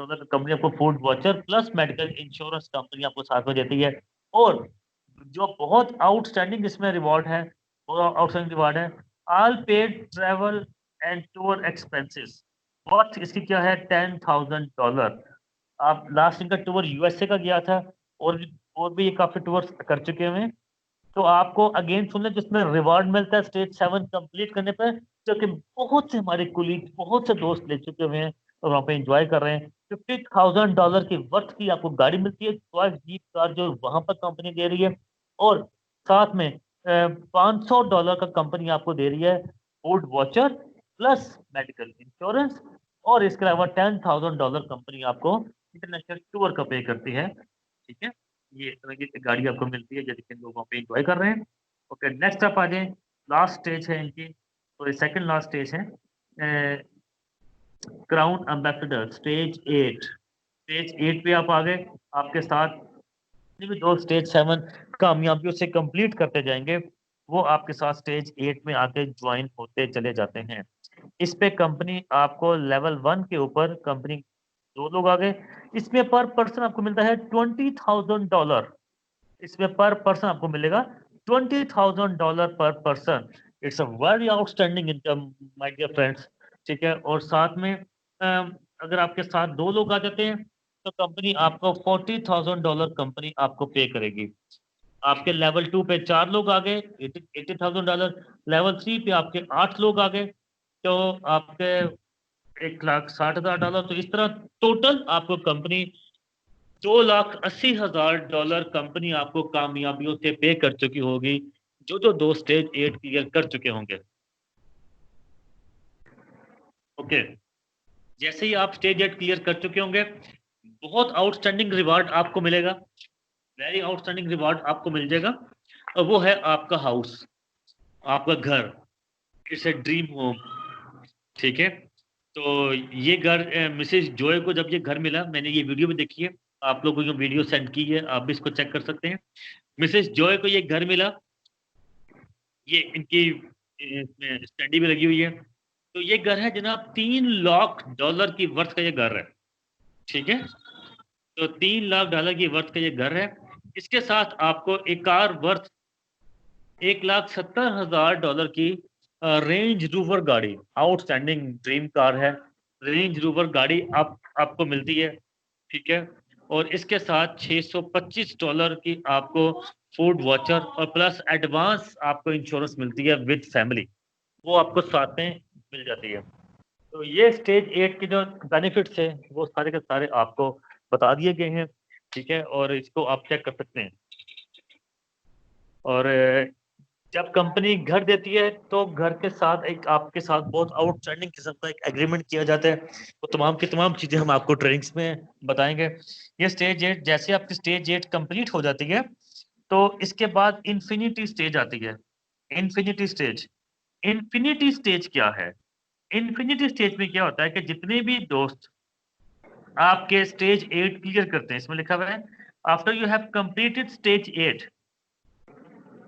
का कंपनी आपको food watcher plus medical insurance company आपको साथ में देती है। और जो बहुत आउटस्टैंडिंग इसमें रिवॉर्ड है, वो आउटस्टैंडिंग रिवॉर्ड है, all paid travel and tour expenses. Worth इसकी क्या है? $10,000। आप लास्ट इनका टूर यूएसए का गया था, और भी ये काफी टूर्स कर चुके हुए हैं। तो आपको अगेन सुन लें, जिसमें रिवार्ड मिलता है स्टेज 7 कंप्लीट करने पर, जो कि बहुत से हमारे कुलीग, बहुत से दोस्त ले चुके हुए हैं और वहाँ पे एंजॉय कर रहे हैं। $50,000 की वर्थ की आपको गाड़ी मिलती है, चॉइस जीप कार जो वहां पर कंपनी दे रही है। और साथ में $500 का कंपनी आपको दे रही है food watcher plus medical insurance. और इसके अलावा $10,000 कंपनी आपको इंटरनेशनल टूर का पे करती है। ठीक है, ये इस तरह की गाड़ी आपको मिलती है, जैसे कि लोग वहाँ पे एंजॉय कर रहे हैं। ओके, नेक्स्ट आप आ जाए। लास्ट स्टेज है इनकी, तो सेकंड लास्ट स्टेज है क्राउन एम्बेसडर स्टेज 8। स्टेज 8 पे आप आ गए, आपके साथ जितने भी दोस्त स्टेज 7 कामयाबियों से कंप्लीट करते जाएंगे, वो आपके साथ स्टेज 8 में आके ज्वाइन होते चले जाते हैं। इस पे कंपनी आपको लेवल 1 के ऊपर कंपनी 2 लोग आ गए, इसमें पर पर्सन आपको मिलता है $20,000। इसमें पर पर्सन आपको मिलेगा $20,000 पर person. It's a very outstanding income my dear friends. ठीक है, और साथ में अगर आपके साथ 2 लोग आ जाते हैं, तो कंपनी आपको $40,000 कंपनी आपको पे करेगी। आपके लेवल 2 पे 4 लोग आ गए, $80,000। लेवल 3 पे आपके 8 लोग आ गए, तो आपके $1,60,000। तो इस तरह टोटल आपको कंपनी $2,80,000 कंपनी आपको कामयाबियों से पे कर चुकी होगी, जो जो 2 स्टेज 8 क्लियर कर चुके होंगे। ओके, जैसे ही आप स्टेज 8 क्लियर कर चुके होंगे, बहुत आउटस्टैंडिंग रिवार्ड आपको मिलेगा, वेरी आउटस्टैंडिंग रिवार्ड आपको मिल जाएगा। और वो है आपका हाउस, आपका घर। It's a dream home. ठीक है, तो ये घर मिसेज जॉय को जब ये घर मिला, मैंने ये वीडियो भी देखी है, आप लोगों को वीडियो सेंड की है, आप भी इसको चेक कर सकते हैं। मिसेज जॉय को ये घर मिला, ये इनकी इसमें स्टडी भी लगी हुई है। तो ये घर है जनाब, $3 लाख की वर्थ का ये घर है। ठीक है, तो $3 लाख की वर्थ का ये घर है। इसके साथ आपको एक कार वर्थ $1,70,000 की रेंज रोवर गाड़ी, आउटस्टैंडिंग ड्रीम कार है, रेंज रोवर गाड़ी आपको मिलती है, ठीक है। और इसके साथ $625 की आपको फूड वाचर और प्लस एडवांस आपको इंश्योरेंस मिलती है विद फैमिली, वो आपको साथ में मिल जाती है। तो ये स्टेज 8 के जो बेनिफिट्स है वो सारे के सारे आपको बता दिए गए हैं, ठीक है। और इसको आप चेक कर सकते हैं। और जब कंपनी घर देती है तो घर के साथ एक आपके साथ बहुत आउटस्टैंडिंग किस्म का एक एग्रीमेंट किया जाता है। वो तमाम की तमाम चीजें हम आपको ट्रेनिंग्स में बताएंगे। ये स्टेज 8, जैसे आपकी स्टेज 8 कंप्लीट हो जाती है तो इसके बाद इन्फिनिटी स्टेज आती है। इन्फिनिटी स्टेज, इन्फिनिटी स्टेज क्या है? इन्फिनिटी स्टेज में क्या होता है कि जितने भी दोस्त आपके स्टेज 8 क्लियर करते हैं, इसमें लिखा हुआ है after you have completed stage 8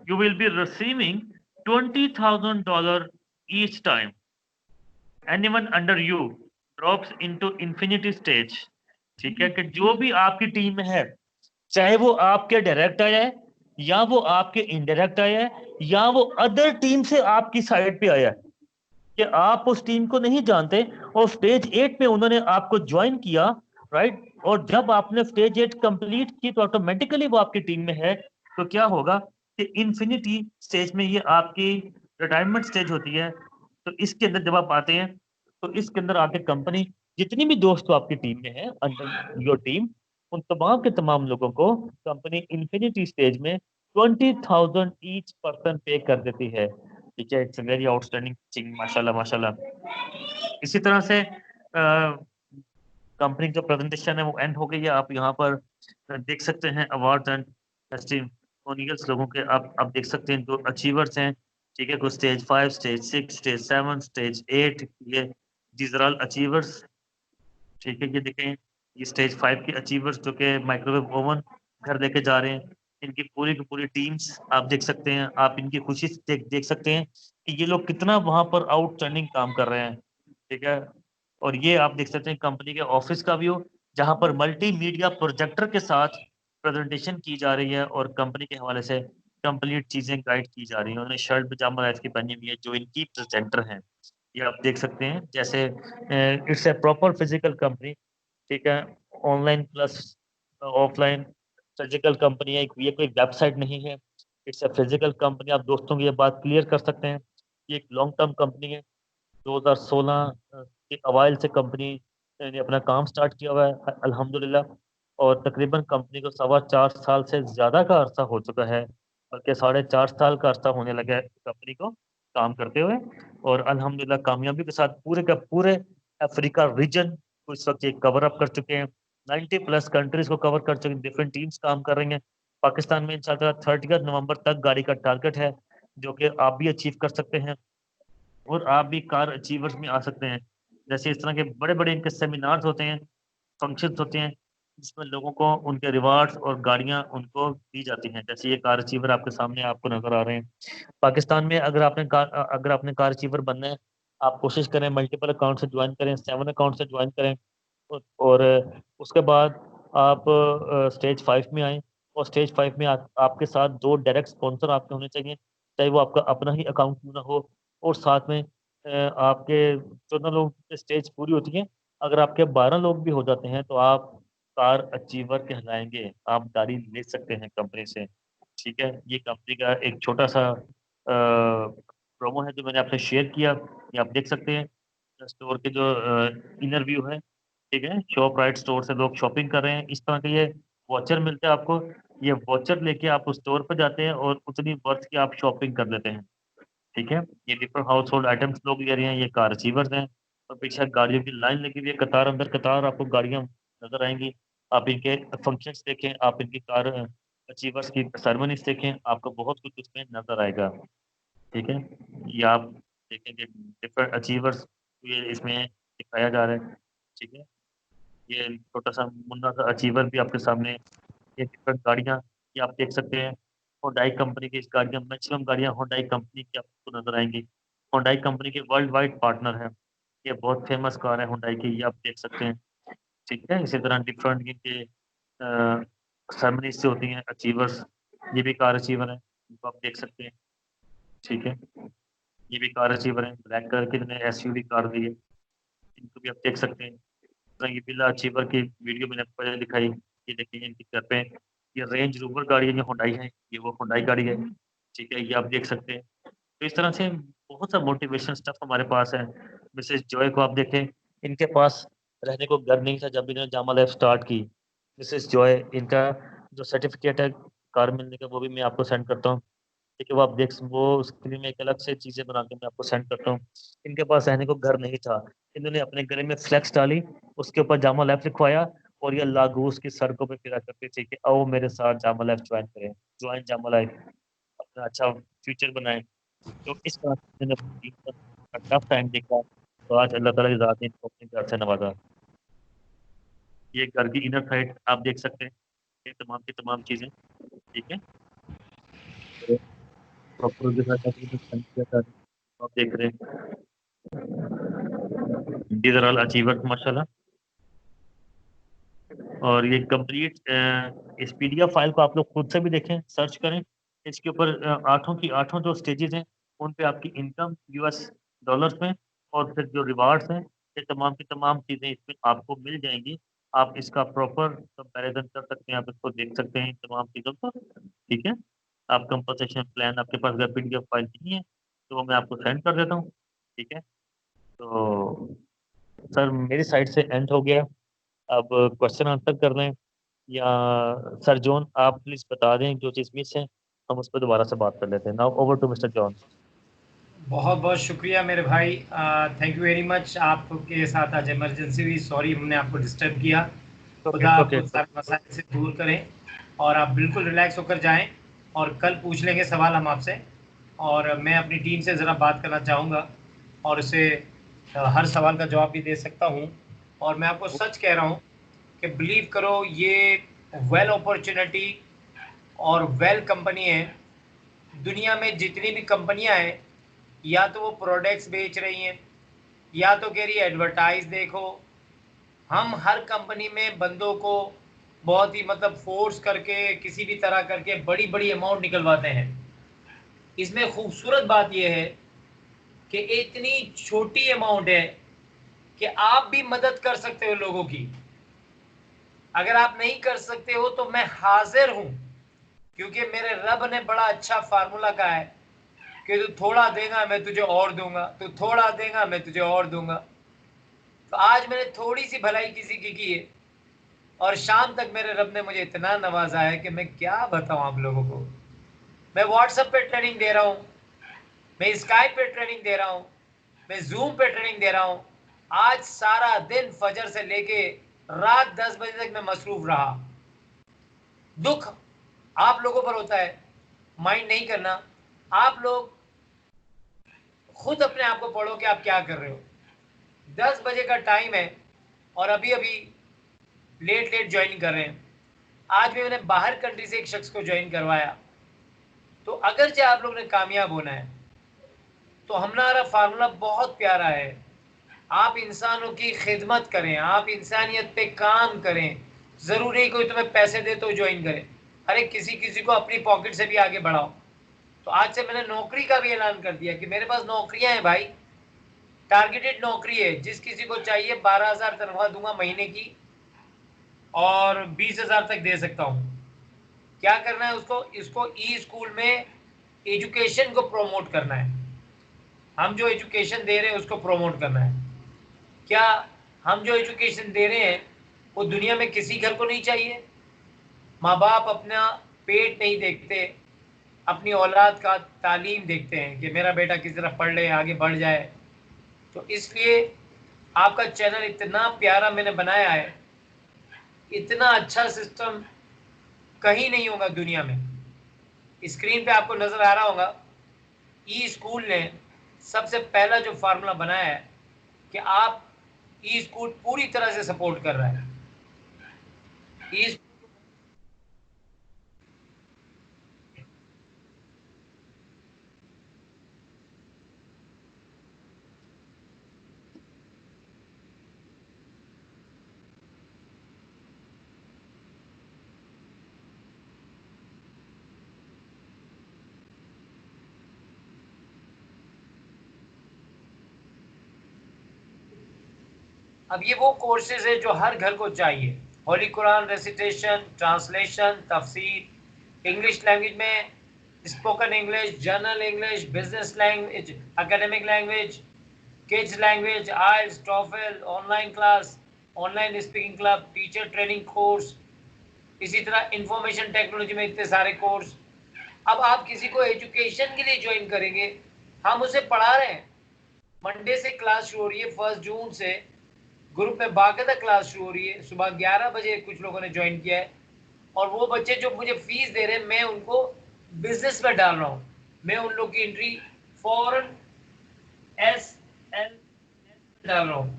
you will be receiving $20,000 each time anyone under you drops into infinity stage। ठीक है, कि जो भी आपकी टीम में है, चाहे वो आपके डायरेक्ट आया है या वो आपके इनडायरेक्ट आया है या वो अदर टीम से आपकी साइड पे आया है, कि आप उस टीम को नहीं जानते और स्टेज 8 में उन्होंने आपको ज्वाइन किया, राइट। और जब आपने स्टेज 8 कंप्लीट की तो ऑटोमेटिकली वो आपकी टीम में है। तो क्या होगा कि इन्फिनिटी स्टेज में ये आपकी रिटायरमेंट स्टेज होती है। तो इसके अंदर जब आप आते हैं तो इसके अंदर आके कंपनी जितनी भी दोस्त आपकी टीम में है अंडर योर टीम, उन तमाम के तमाम लोगों को कंपनी इन्फिनिटी स्टेज में 20,000 ईच पर्सन पे कर देती है। ठीक है, इट्स वेरी आउटस्टैंडिंग थिंग, माशाल्लाह माशाल्लाह। इसी तरह से कंपनी जो प्रेजेंटेशन है वो एंड हो गई है। आप यहाँ पर देख सकते हैं अवार्ड एंड टेस्टिमोनियल्स लोगों के, आप देख सकते हैं जो अचीवर्स हैं, ठीक है। कुछ स्टेज 5, स्टेज 6, स्टेज 7, स्टेज 8, ये दीज आर ऑल अचीवर्स, ठीक है। ये देखें, ये स्टेज 5 के अचीवर्स जो कि माइक्रोवेव ओवन घर लेके जा रहे हैं, इनकी पूरी की पूरी टीम्स आप देख सकते हैं। आप इनकी खुशी से देख सकते हैं कि ये लोग कितना वहां पर आउटस्टैंडिंग काम कर रहे हैं, ठीक है। और ये आप देख सकते हैं कंपनी के ऑफिस का व्यू, जहां पर मल्टीमीडिया प्रोजेक्टर के साथ प्रेजेंटेशन की जा रही है और कंपनी के हवाले से कंप्लीट चीजें गाइड की जा रही हैं। उन्होंने शर्ट पजामा राइट की पहनी हुई है जो इनकी प्रेजेंटर हैं, ये आप देख सकते हैं। जैसे it's a proper physical company, ठीक है। Online plus offline physical company है, ये कोई वेबसाइट नहीं है। इट्स ए फिजिकल कंपनी, आप दोस्तों की ये बात क्लियर कर सकते हैं। ये एक लॉन्ग टर्म कंपनी है। 2016 के अवाइल से कंपनी ने अपना काम स्टार्ट किया हुआ है अल्हम्दुलिल्लाह। और तकरीबन कंपनी को 4.25 साल से ज़्यादा का अरसा हो चुका है, बल्कि 4.5 साल का अरसा होने लगा है कंपनी को काम करते हुए। और अल्हम्दुलिल्लाह कामयाबी के साथ पूरे का पूरे अफ्रीका रीजन को इस वक्त ये कवर अप कर चुके हैं। 90+ कंट्रीज को कवर कर चुके हैं, डिफरेंट टीम्स काम कर रही हैं। पाकिस्तान में इंशाल्लाह 30 नवंबर तक गाड़ी का टारगेट है, जो कि आप भी अचीव कर सकते हैं और आप भी कार अचीवर्स में आ सकते हैं। जैसे इस तरह के बड़े बड़े इनके सेमिनार्स होते हैं, फंक्शंस होते हैं, जिसमें लोगों को उनके रिवार्ड्स और गाड़ियां उनको दी जाती हैं। जैसे ये कार अचीवर आपके सामने आपको नजर आ रहे हैं। पाकिस्तान में अगर आपने कार अचीवर बनना है, आप कोशिश करें मल्टीपल अकाउंट से ज्वाइन करें, 7 अकाउंट से ज्वाइन करें। और उसके बाद आप स्टेज 5 में आए। और स्टेज 5 में आपके साथ 2 डायरेक्ट स्पॉन्सर आपके होने चाहिए, चाहे वो आपका अपना ही अकाउंट क्यों ना हो। और साथ में आपके 14 लोग की स्टेज पूरी होती है। अगर आपके 12 लोग भी हो जाते हैं तो आप कार अचीवर कहलाएंगे, आप गाड़ी ले सकते हैं कंपनी से, ठीक है। ये कंपनी का एक छोटा सा प्रोमो है जो मैंने आपसे शेयर किया, ये आप देख सकते हैं। स्टोर के जो इनर व्यू है, ठीक है। शॉप राइट स्टोर से लोग शॉपिंग कर रहे हैं, इस तरह के ये वॉचर मिलते हैं आपको। ये वॉचर लेके आप उस स्टोर पर जाते हैं और उतनी वर्थ की आप शॉपिंग कर लेते हैं, ठीक है। ये डिफरेंट हाउस होल्ड आइटम्स लोग ले रहे हैं, ये कार अचीवर्स हैं। और पीछे गाड़ियों की लाइन लगी हुई है, कतार अंदर कतार आपको गाड़ियां नजर आएंगी। आप इनके फंक्शंस देखें, आप इनकी कार अचीवर्स की सेरेमनीज देखें, आपको बहुत कुछ उसमें नजर आएगा, ठीक है। ये आप देखेंगे डिफरेंट अचीवर्स ये इसमें दिखाया जा रहा है, ठीक है। ये छोटा सा मुन्ना सा अचीवर भी आपके सामने, ये डिफरेंट गाड़ियाँ ये आप देख सकते हैं। होंडाई कंपनी की इस गाड़ियाँ, मैक्सिमम गाड़ियाँ होंडाई कंपनी की आपको नजर आएंगी। होंडाई कंपनी के वर्ल्ड वाइड पार्टनर है, ये बहुत फेमस कार है होंडाई की, ये आप देख सकते हैं, ठीक है। इसी तरह डिफरेंट इनके सेरेमनीज से होती हैं अचीवर्स, ये भी कार अचीवर है, इनको आप देख सकते हैं, ठीक है। ये भी कार अचीवर है, ब्लैक कलर की एसयूवी कार दी है, इनको भी आप देख सकते हैं। तो ये बिला अचीवर की वीडियो मैंने आपको पहले दिखाई, ये देखिए इनके घर पे ये रेंज रोवर गाड़ी है, ये हुंडई है, ये वो हुंडई गाड़ी है, ठीक है, ये आप देख सकते हैं। तो इस तरह से बहुत सा मोटिवेशन स्टफ हमारे पास है। मिसेस जॉय को आप देखें, इनके पास रहने को घर नहीं था जब इन्होंने जामा लाइफ स्टार्ट की। मिसेस जॉय, इनका जो सर्टिफिकेट है कार मिलने का वो भी मैं आपको सेंड करता हूँ, ठीक है, वो आप देख, वो स्क्रीन में एक अलग से चीजें बना के मैं आपको सेंड करता हूँ। इनके पास रहने को घर नहीं था, इन्होंने अपने गले में फ्लेक्स डाली, उसके ऊपर जामा लाइफ लिखवाया, और ये लागूस की सड़कों पे फिरा करते थे कि आओ मेरे साथ जामा लाइफ ज्वाइन करें, ज्वाइन जामा लाइफ, अपना अच्छा फ्यूचर बनाएं। तो इस तरह से मैंने अपनी टीम का टफ टाइम देखा, तो आज अल्लाह ताला की ज़ात ने इनको अपने घर से नवाजा। ये घर की इनर साइड आप देख सकते हैं, ये तमाम की तमाम चीजें, ठीक है, तो प्रॉपर के साथ आपको spend किया था, तो आप देख रहे हैं दीज आर ऑल अचीवर्स माशाल्लाह। और ये कंप्लीट इस पीडीएफ फाइल को आप लोग खुद से भी देखें, सर्च करें, इसके ऊपर आठों की आठों जो स्टेजेस हैं उन पे आपकी इनकम यूएस डॉलर्स में, और फिर जो रिवार्ड्स हैं, ये तमाम की तमाम चीज़ें इसमें आपको मिल जाएंगी। आप इसका प्रॉपर कंपैरिजन कर सकते हैं, आप इसको देख सकते हैं इन तमाम चीज़ों को, ठीक है। आप कंपनसेशन प्लान, आपके पास अगर पीडीएफ फाइल नहीं है तो वो मैं आपको सेंड कर देता हूँ, ठीक है। तो सर मेरी साइड से एंड हो गया, अब क्वेश्चन आंसर कर रहे हैं, या सर जॉन आप प्लीज बता दें जो चीज़ मिस है, हम उस पर दोबारा से बात कर लेते हैं। Now over to mister John. बहुत बहुत शुक्रिया मेरे भाई, थैंक यू वेरी मच। आपके साथ आज इमरजेंसी हुई, सॉरी हमने आपको डिस्टर्ब किया। ओके खुदा ओके। आपको सारे मसाइल से दूर करें और आप बिल्कुल रिलैक्स होकर जाएं, और कल पूछ लेंगे सवाल हम आपसे। और मैं अपनी टीम से ज़रा बात करना चाहूँगा और उसे हर सवाल का जवाब भी दे सकता हूँ। और मैं आपको सच कह रहा हूँ कि बिलीव करो, ये वेल अपॉर्चुनिटी और वेल कंपनी है। दुनिया में जितनी भी कंपनियां हैं, या तो वो प्रोडक्ट्स बेच रही हैं, या तो कह रही है एडवर्टाइज देखो। हम हर कंपनी में बंदों को बहुत ही मतलब फोर्स करके किसी भी तरह करके बड़ी बड़ी अमाउंट निकलवाते हैं। इसमें खूबसूरत बात यह है कि इतनी छोटी अमाउंट है कि आप भी मदद कर सकते हो लोगों की। अगर आप नहीं कर सकते हो तो मैं हाजिर हूं, क्योंकि मेरे रब ने बड़ा अच्छा फार्मूला कहा है कि तू थोड़ा देगा मैं तुझे और दूंगा, तू थोड़ा देगा मैं तुझे और दूंगा। तो आज मैंने थोड़ी सी भलाई किसी की है, और शाम तक मेरे रब ने मुझे इतना नवाजा है कि मैं क्या बताऊं आप लोगों को। मैं व्हाट्सएप पे ट्रेनिंग दे रहा हूं, मैं स्काइप पे ट्रेनिंग दे रहा हूं, मैं जूम पे ट्रेनिंग दे रहा हूं। आज सारा दिन फजर से लेके रात 10 बजे तक मैं मसरूफ रहा। दुख आप लोगों पर होता है, माइंड नहीं करना। आप लोग खुद अपने आप को पढ़ो कि आप क्या कर रहे हो। 10 बजे का टाइम है और अभी अभी लेट लेट ज्वाइन कर रहे हैं। आज भी मैंने बाहर कंट्री से एक शख्स को ज्वाइन करवाया। तो अगर चाहे आप लोग ने कामयाब होना है तो हमारा फार्मूला बहुत प्यारा है। आप इंसानों की खिदमत करें, आप इंसानियत पे काम करें। ज़रूरी कोई तुम्हें पैसे दे तो ज्वाइन करें, अरे किसी किसी को अपनी पॉकेट से भी आगे बढ़ाओ। तो आज से मैंने नौकरी का भी ऐलान कर दिया कि मेरे पास नौकरियां हैं भाई, टारगेटेड नौकरी है। जिस किसी को चाहिए 12,000 तनख्वाह दूंगा महीने की, और 20,000 तक दे सकता हूँ। क्या करना है उसको, इसको ई स्कूल में एजुकेशन को प्रमोट करना है। हम जो एजुकेशन दे रहे हैं उसको प्रमोट करना है। क्या हम जो एजुकेशन दे रहे हैं वो दुनिया में किसी घर को नहीं चाहिए? माँ बाप अपना पेट नहीं देखते, अपनी औलाद का तालीम देखते हैं कि मेरा बेटा किस तरह पढ़ ले, आगे बढ़ जाए। तो इसलिए आपका चैनल इतना प्यारा मैंने बनाया है, इतना अच्छा सिस्टम कहीं नहीं होगा दुनिया में। स्क्रीन पे आपको नजर आ रहा होगा, ई स्कूल ने सबसे पहला जो फार्मूला बनाया है कि आप, ई स्कूल पूरी तरह से सपोर्ट कर रहा है। ई अब ये वो कोर्सेज है जो हर घर को चाहिए। होली कुरान रेसिटेशन, ट्रांसलेशन, तफसीर, इंग्लिश लैंग्वेज में spoken English, general English, business language, academic language, kids language, IELTS, TOEFL, online class, online speaking club, teacher training course, इसी तरह इंफॉर्मेशन टेक्नोलॉजी में इतने सारे कोर्स। अब आप किसी को एजुकेशन के लिए ज्वाइन करेंगे, हम उसे पढ़ा रहे हैं। मंडे से क्लास शुरू हो रही है, 1 जून से ग्रुप में बाकायदा क्लास शुरू हो रही है। सुबह 11 बजे कुछ लोगों ने ज्वाइन किया है, और वो बच्चे जो मुझे फीस दे रहे हैं, मैं उनको बिजनेस में डाल रहा हूँ। मैं उन लोग की एंट्री फॉरन SL डाल रहा हूँ।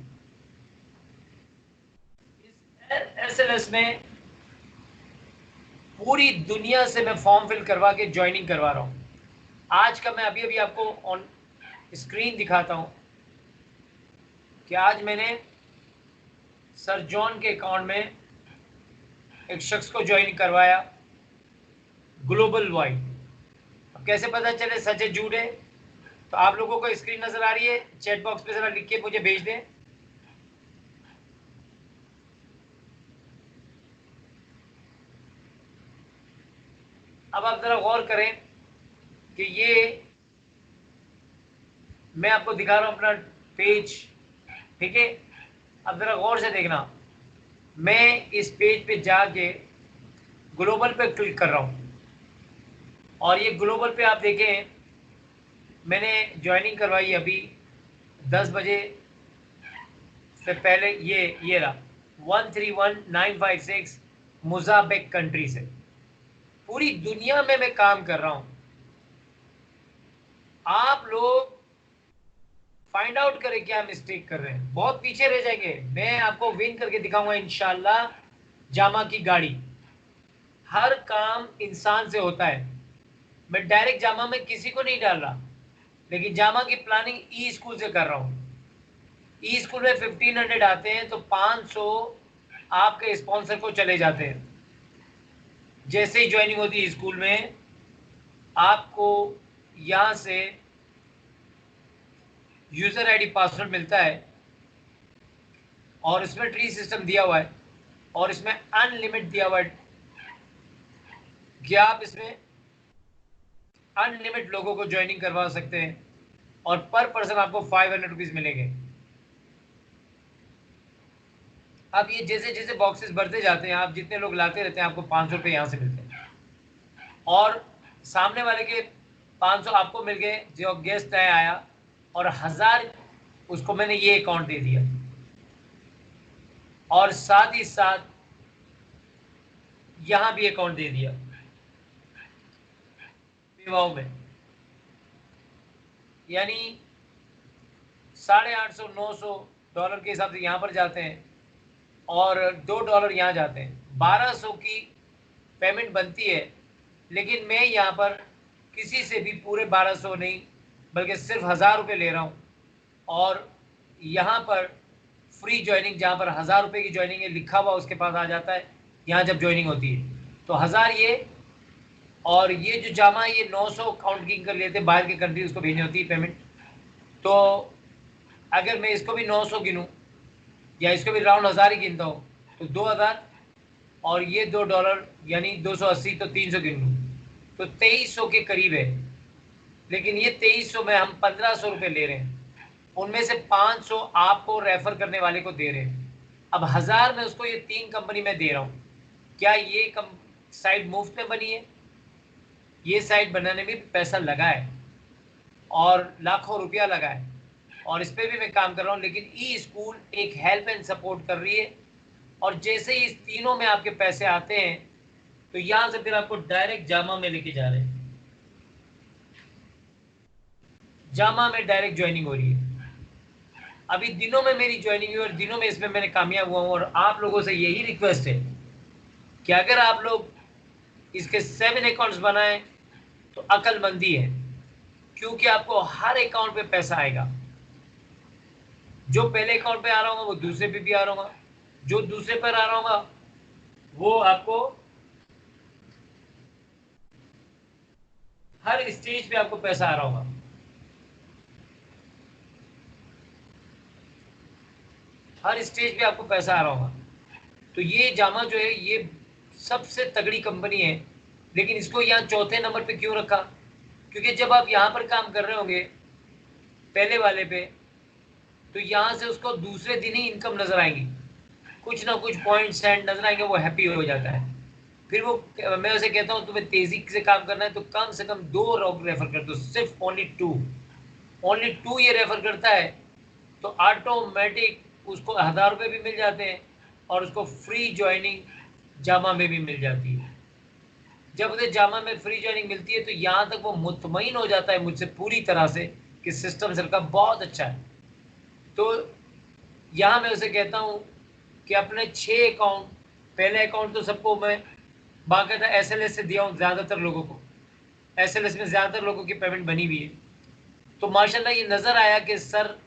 इस SLS में पूरी दुनिया से मैं फॉर्म फिल करवा के ज्वाइनिंग करवा रहा हूँ। आज का मैं अभी अभी आपको ऑन स्क्रीन दिखाता हूँ कि आज मैंने सर जॉन के अकाउंट में एक शख्स को ज्वाइन करवाया ग्लोबल वाइड। अब कैसे पता चले सच है झूठ है? तो आप लोगों को स्क्रीन नजर आ रही है, चैट बॉक्स पे जरा लिख के मुझे भेज दें। अब आप जरा गौर करें कि ये मैं आपको दिखा रहा हूं अपना पेज, ठीक है? अब जरा गौर से देखना, मैं इस पेज पे जाके ग्लोबल पे क्लिक कर रहा हूं, और ये ग्लोबल पे आप देखें मैंने ज्वाइनिंग करवाई अभी 10 बजे से पहले। ये रहा 131956 मोजाम्बिक कंट्री से। पूरी दुनिया में मैं काम कर रहा हूं। आप लोग फाइंड आउट करें क्या मिस्टेक कर रहे हैं, बहुत पीछे रह जाएंगे। मैं आपको विन करके दिखाऊंगा इंशाल्लाह। जामा की गाड़ी, हर काम इंसान से होता है। मैं डायरेक्ट जामा में किसी को नहीं डाल रहा, लेकिन जामा की प्लानिंग ई स्कूल से कर रहा हूं। ई स्कूल में 1500 आते हैं, तो 500 आपके स्पॉन्सर को चले जाते हैं। जैसे ही ज्वाइनिंग होती है स्कूल में, आपको यहां से यूजर आईडी पासवर्ड मिलता है, और इसमें ट्री सिस्टम दिया हुआ है, और इसमें अनलिमिट दिया हुआ है कि आप इसमें अनलिमिट लोगों को ज्वाइनिंग करवा सकते हैं, और पर पर्सन आपको 500 रुपीज मिलेंगे। अब ये जैसे जैसे बॉक्सेस बढ़ते जाते हैं, आप जितने लोग लाते रहते हैं, आपको 500 रुपये यहाँ से मिलते हैं, और सामने वाले के 500 आपको मिल गए जो गेस्ट आया, और 1000 उसको मैंने ये अकाउंट दे दिया, और साथ ही साथ यहां भी अकाउंट दे दिया विवाह में। यानी $850-900 के हिसाब से यहां पर जाते हैं, और $2 यहां जाते हैं। 1200 की पेमेंट बनती है, लेकिन मैं यहां पर किसी से भी पूरे 1200 नहीं, बल्कि सिर्फ 1000 रुपये ले रहा हूं। और यहां पर फ्री ज्वाइनिंग, जहां पर 1000 रुपये की ज्वाइनिंग है लिखा हुआ उसके पास आ जाता है। यहाँ जब ज्वाइनिंग होती है तो 1000 ये, और ये जो जामा ये 900 काउंटिंग कर लेते हैं, बाहर की कंट्री उसको भेजनी होती है पेमेंट। तो अगर मैं इसको भी 900 गिनूँ, या इसको भी राउंड 1000 ही गिनता हूँ, तो 2000, और ये $2 यानी 280, तो 300 गिन लूँ, तो 2300 के करीब है। लेकिन ये 2300 में हम 1500 रुपये ले रहे हैं, उनमें से 500 आपको रेफर करने वाले को दे रहे हैं। अब 1000 में उसको ये 3 कंपनी में दे रहा हूँ। क्या ये साइट मुफ्त में बनी है? ये साइट बनाने में पैसा लगा है, और लाखों रुपया लगा है, और इस पर भी मैं काम कर रहा हूँ। लेकिन ई स्कूल एक हेल्प एंड सपोर्ट कर रही है, और जैसे ही इस तीनों में आपके पैसे आते हैं, तो यहां से फिर आपको डायरेक्ट जामा में लेके जा रहे हैं। जामा में डायरेक्ट ज्वाइनिंग हो रही है। अभी दिनों में मेरी ज्वाइनिंग हुई, और दिनों में इसमें मैंने कामयाब हुआ हूँ। और आप लोगों से यही रिक्वेस्ट है कि अगर आप लोग इसके 7 अकाउंट्स बनाएं तो अक्लमंदी है, क्योंकि आपको हर अकाउंट पे पैसा आएगा। जो पहले अकाउंट पे आ रहा होगा वो दूसरे पे भी आ रहा होगा, जो दूसरे पर आ रहा होगा वो आपको हर स्टेज पे आपको पैसा आ रहा होगा। हर स्टेज पे आपको पैसा आ रहा होगा। तो ये जामा जो है ये सबसे तगड़ी कंपनी है, लेकिन इसको यहाँ चौथे नंबर पे क्यों रखा? क्योंकि जब आप यहाँ पर काम कर रहे होंगे पहले वाले पे, तो यहाँ से उसको दूसरे दिन ही इनकम नजर आएंगी, कुछ ना कुछ पॉइंट्स एंड नजर आएंगे, वो हैप्पी हो जाता है। फिर वो, मैं उसे कहता हूँ तुम्हें तेजी से काम करना है तो कम से कम 2 लोग रेफर कर दो, सिर्फ ओनली टू ये रेफर करता है, तो ऑटोमेटिक उसको 1000 रुपये भी मिल जाते हैं और उसको फ्री ज्वाइनिंग जामा में भी मिल जाती है। जब उसे जामा में फ्री ज्वाइनिंग मिलती है तो यहाँ तक वो मुतमईन हो जाता है मुझसे पूरी तरह से कि सिस्टम सर का बहुत अच्छा है। तो यहाँ मैं उसे कहता हूँ कि अपने 6 अकाउंट, पहले अकाउंट तो सबको मैं बाकायदा SLS से दिया हूँ, ज़्यादातर लोगों को SLS में ज़्यादातर लोगों की पेमेंट बनी हुई है। तो माशाल्लाह ये नज़र आया कि सर,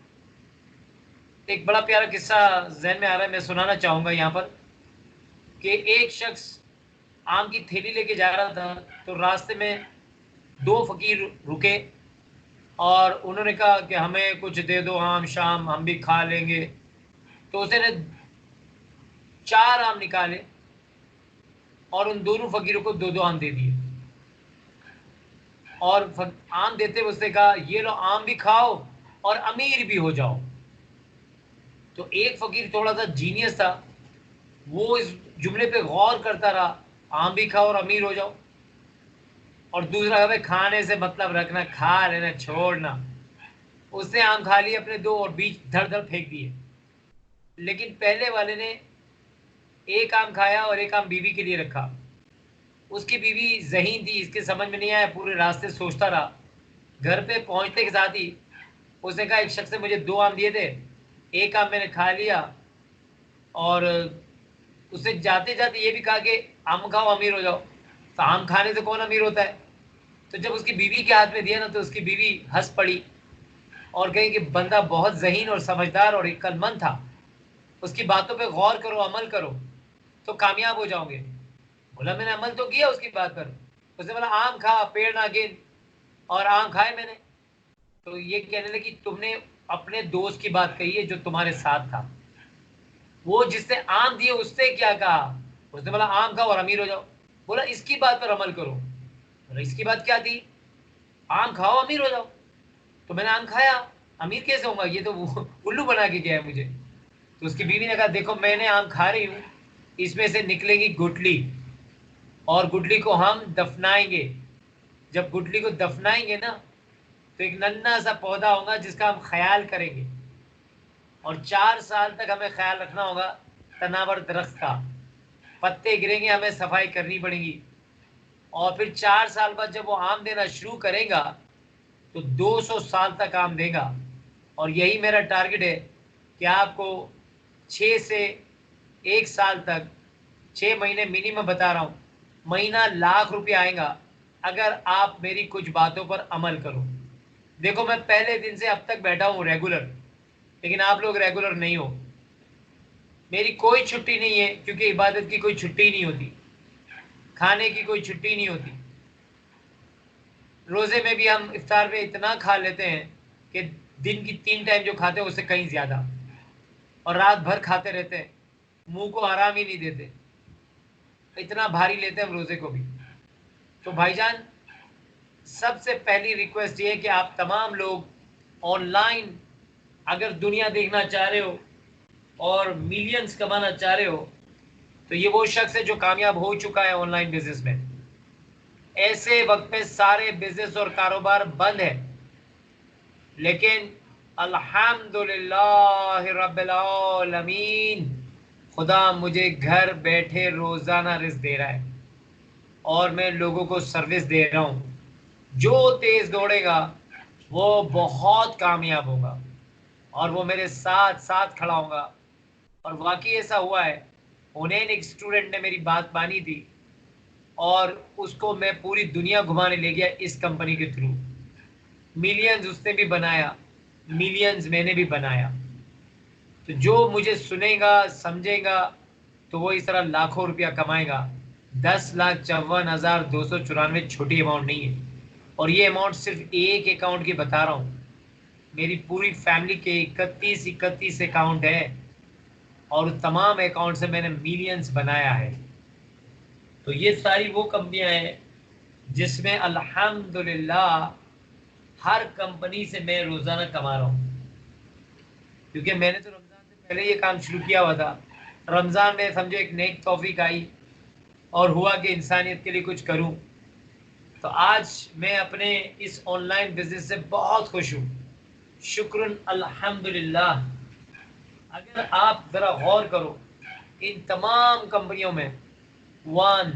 एक बड़ा प्यारा किस्सा जहन में आ रहा है, मैं सुनाना चाहूँगा यहाँ पर, कि एक शख्स आम की थैली लेके जा रहा था, तो रास्ते में 2 फकीर रुके और उन्होंने कहा कि हमें कुछ दे दो आम शाम, हम भी खा लेंगे। तो उसने 4 आम निकाले और उन दोनों फकीरों को 2-2 आम दे दिए। और आम देते हुए उसने कहा ये लो आम भी खाओ और अमीर भी हो जाओ। तो एक फकीर थोड़ा सा जीनियस था, वो इस जुमले पे गौर करता रहा, आम भी खाओ और अमीर हो जाओ, और दूसरा भाई खाने से मतलब रखना, खा लेना छोड़ना। उसने आम खा लिए अपने 2 और बीच धड़ धड़ फेंक दिए। लेकिन पहले वाले ने एक आम खाया और एक आम बीवी के लिए रखा। उसकी बीवी ज़हीन थी, इसके समझ में नहीं आया, पूरे रास्ते सोचता रहा। घर पे पहुंचने के साथ ही उसने कहा एक शख्स ने मुझे 2 आम दिए थे, एक आम मैंने खा लिया, और उसने जाते जाते ये भी कहा कि आम खाओ अमीर हो जाओ। तो आम खाने से कौन अमीर होता है? तो जब उसकी बीवी के हाथ में दिया ना, तो उसकी बीवी हंस पड़ी और कही कि बंदा बहुत ज़हीन और समझदार और अक्लमंद था, उसकी बातों पे गौर करो, अमल करो तो कामयाब हो जाओगे। बोला मैंने अमल तो किया उसकी बात पर। उसने बोला आम खा, पेड़ ना गिन, और आम खाए मैंने। तो ये कहने लगी तुमने अपने दोस्त की बात कही है जो तुम्हारे साथ था, वो जिसने आम दिए उससे क्या कहा? उसने बोला आम खाओ और अमीर हो जाओ। बोला इसकी बात पर अमल करो। बोला इसकी बात क्या थी? आम खाओ अमीर हो जाओ। तो मैंने आम खाया, अमीर कैसे होऊंगा, ये तो उल्लू बना के गया है मुझे। तो उसकी बीवी ने कहा देखो मैंने आम खा रही हूँ, इसमें से निकलेगी गुठली, और गुठली को हम दफनाएंगे। जब गुठली को दफनाएंगे ना, तो एक नन्हा सा पौधा होगा जिसका हम ख्याल करेंगे, और 4 साल तक हमें ख्याल रखना होगा तनावर दरख्त का। पत्ते गिरेंगे, हमें सफाई करनी पड़ेगी, और फिर 4 साल बाद जब वो आम देना शुरू करेगा तो 200 साल तक आम देगा। और यही मेरा टारगेट है कि आपको 6 से 1 साल तक, 6 महीने मिनिमम बता रहा हूँ, महीना लाख रुपया आएगा अगर आप मेरी कुछ बातों पर अमल करो। देखो मैं पहले दिन से अब तक बैठा हूँ रेगुलर, लेकिन आप लोग रेगुलर नहीं हो। मेरी कोई छुट्टी नहीं है, क्योंकि इबादत की कोई छुट्टी नहीं होती, खाने की कोई छुट्टी नहीं होती। रोज़े में भी हम इफ्तार में इतना खा लेते हैं कि दिन की 3 टाइम जो खाते हैं उससे कहीं ज़्यादा, और रात भर खाते रहते हैं, मुंह को आराम ही नहीं देते, इतना भारी लेते हैं हम रोज़े को भी। तो भाईजान, सबसे पहली रिक्वेस्ट ये है कि आप तमाम लोग ऑनलाइन अगर दुनिया देखना चाह रहे हो और मिलियंस कमाना चाह रहे हो, तो ये वो शख्स है जो कामयाब हो चुका है ऑनलाइन बिजनेस में। ऐसे वक्त में सारे बिजनेस और कारोबार बंद है, लेकिन अल्हम्दुलिल्लाह रब्बिल आलमीन, खुदा मुझे घर बैठे रोजाना रिस्क दे रहा है और मैं लोगों को सर्विस दे रहा हूँ। जो तेज दौड़ेगा वो बहुत कामयाब होगा, और वो मेरे साथ साथ खड़ा होगा। और वाकई ऐसा हुआ है। हुनैन एक स्टूडेंट ने मेरी बात मानी थी और उसको मैं पूरी दुनिया घुमाने ले गया इस कंपनी के थ्रू। मिलियंस उसने भी बनाया, मिलियंस मैंने भी बनाया। तो जो मुझे सुनेगा समझेगा तो वो इस तरह लाखों रुपया कमाएगा। 10,54,294 छोटी अमाउंट नहीं है, और ये अमाउंट सिर्फ एक अकाउंट की बता रहा हूँ। मेरी पूरी फैमिली के 31 अकाउंट है, और तमाम अकाउंट से मैंने मिलियंस बनाया है। तो ये सारी वो कंपनियां हैं जिसमें अल्हम्दुलिल्लाह हर कंपनी से मैं रोजाना कमा रहा हूँ, क्योंकि मैंने तो रमजान से पहले ये काम शुरू किया हुआ था। रमजान में समझो एक नेक तौफीक आई और हुआ कि इंसानियत के लिए कुछ करूं, तो आज मैं अपने इस ऑनलाइन बिजनेस से बहुत खुश हूँ। शुक्रन अल्हम्दुलिल्लाह। अगर आप जरा गौर करो इन तमाम कंपनियों में 1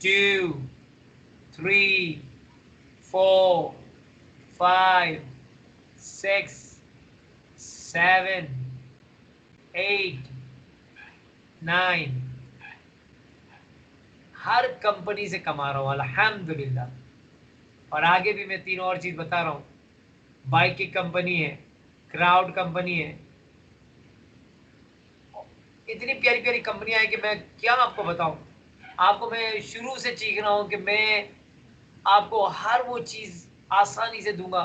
2 3 4 5 6 7 8 9 हर कंपनी से कमा रहा हूँ अल्हम्दुलिल्लाह। और आगे भी मैं 3 और चीज बता रहा हूँ। बाइक की कंपनी है, क्राउड कंपनी है, इतनी प्यारी प्यारी कंपनियां हैं कि मैं क्या आपको बताऊं। आपको मैं शुरू से चीख रहा हूं कि मैं आपको हर वो चीज आसानी से दूंगा,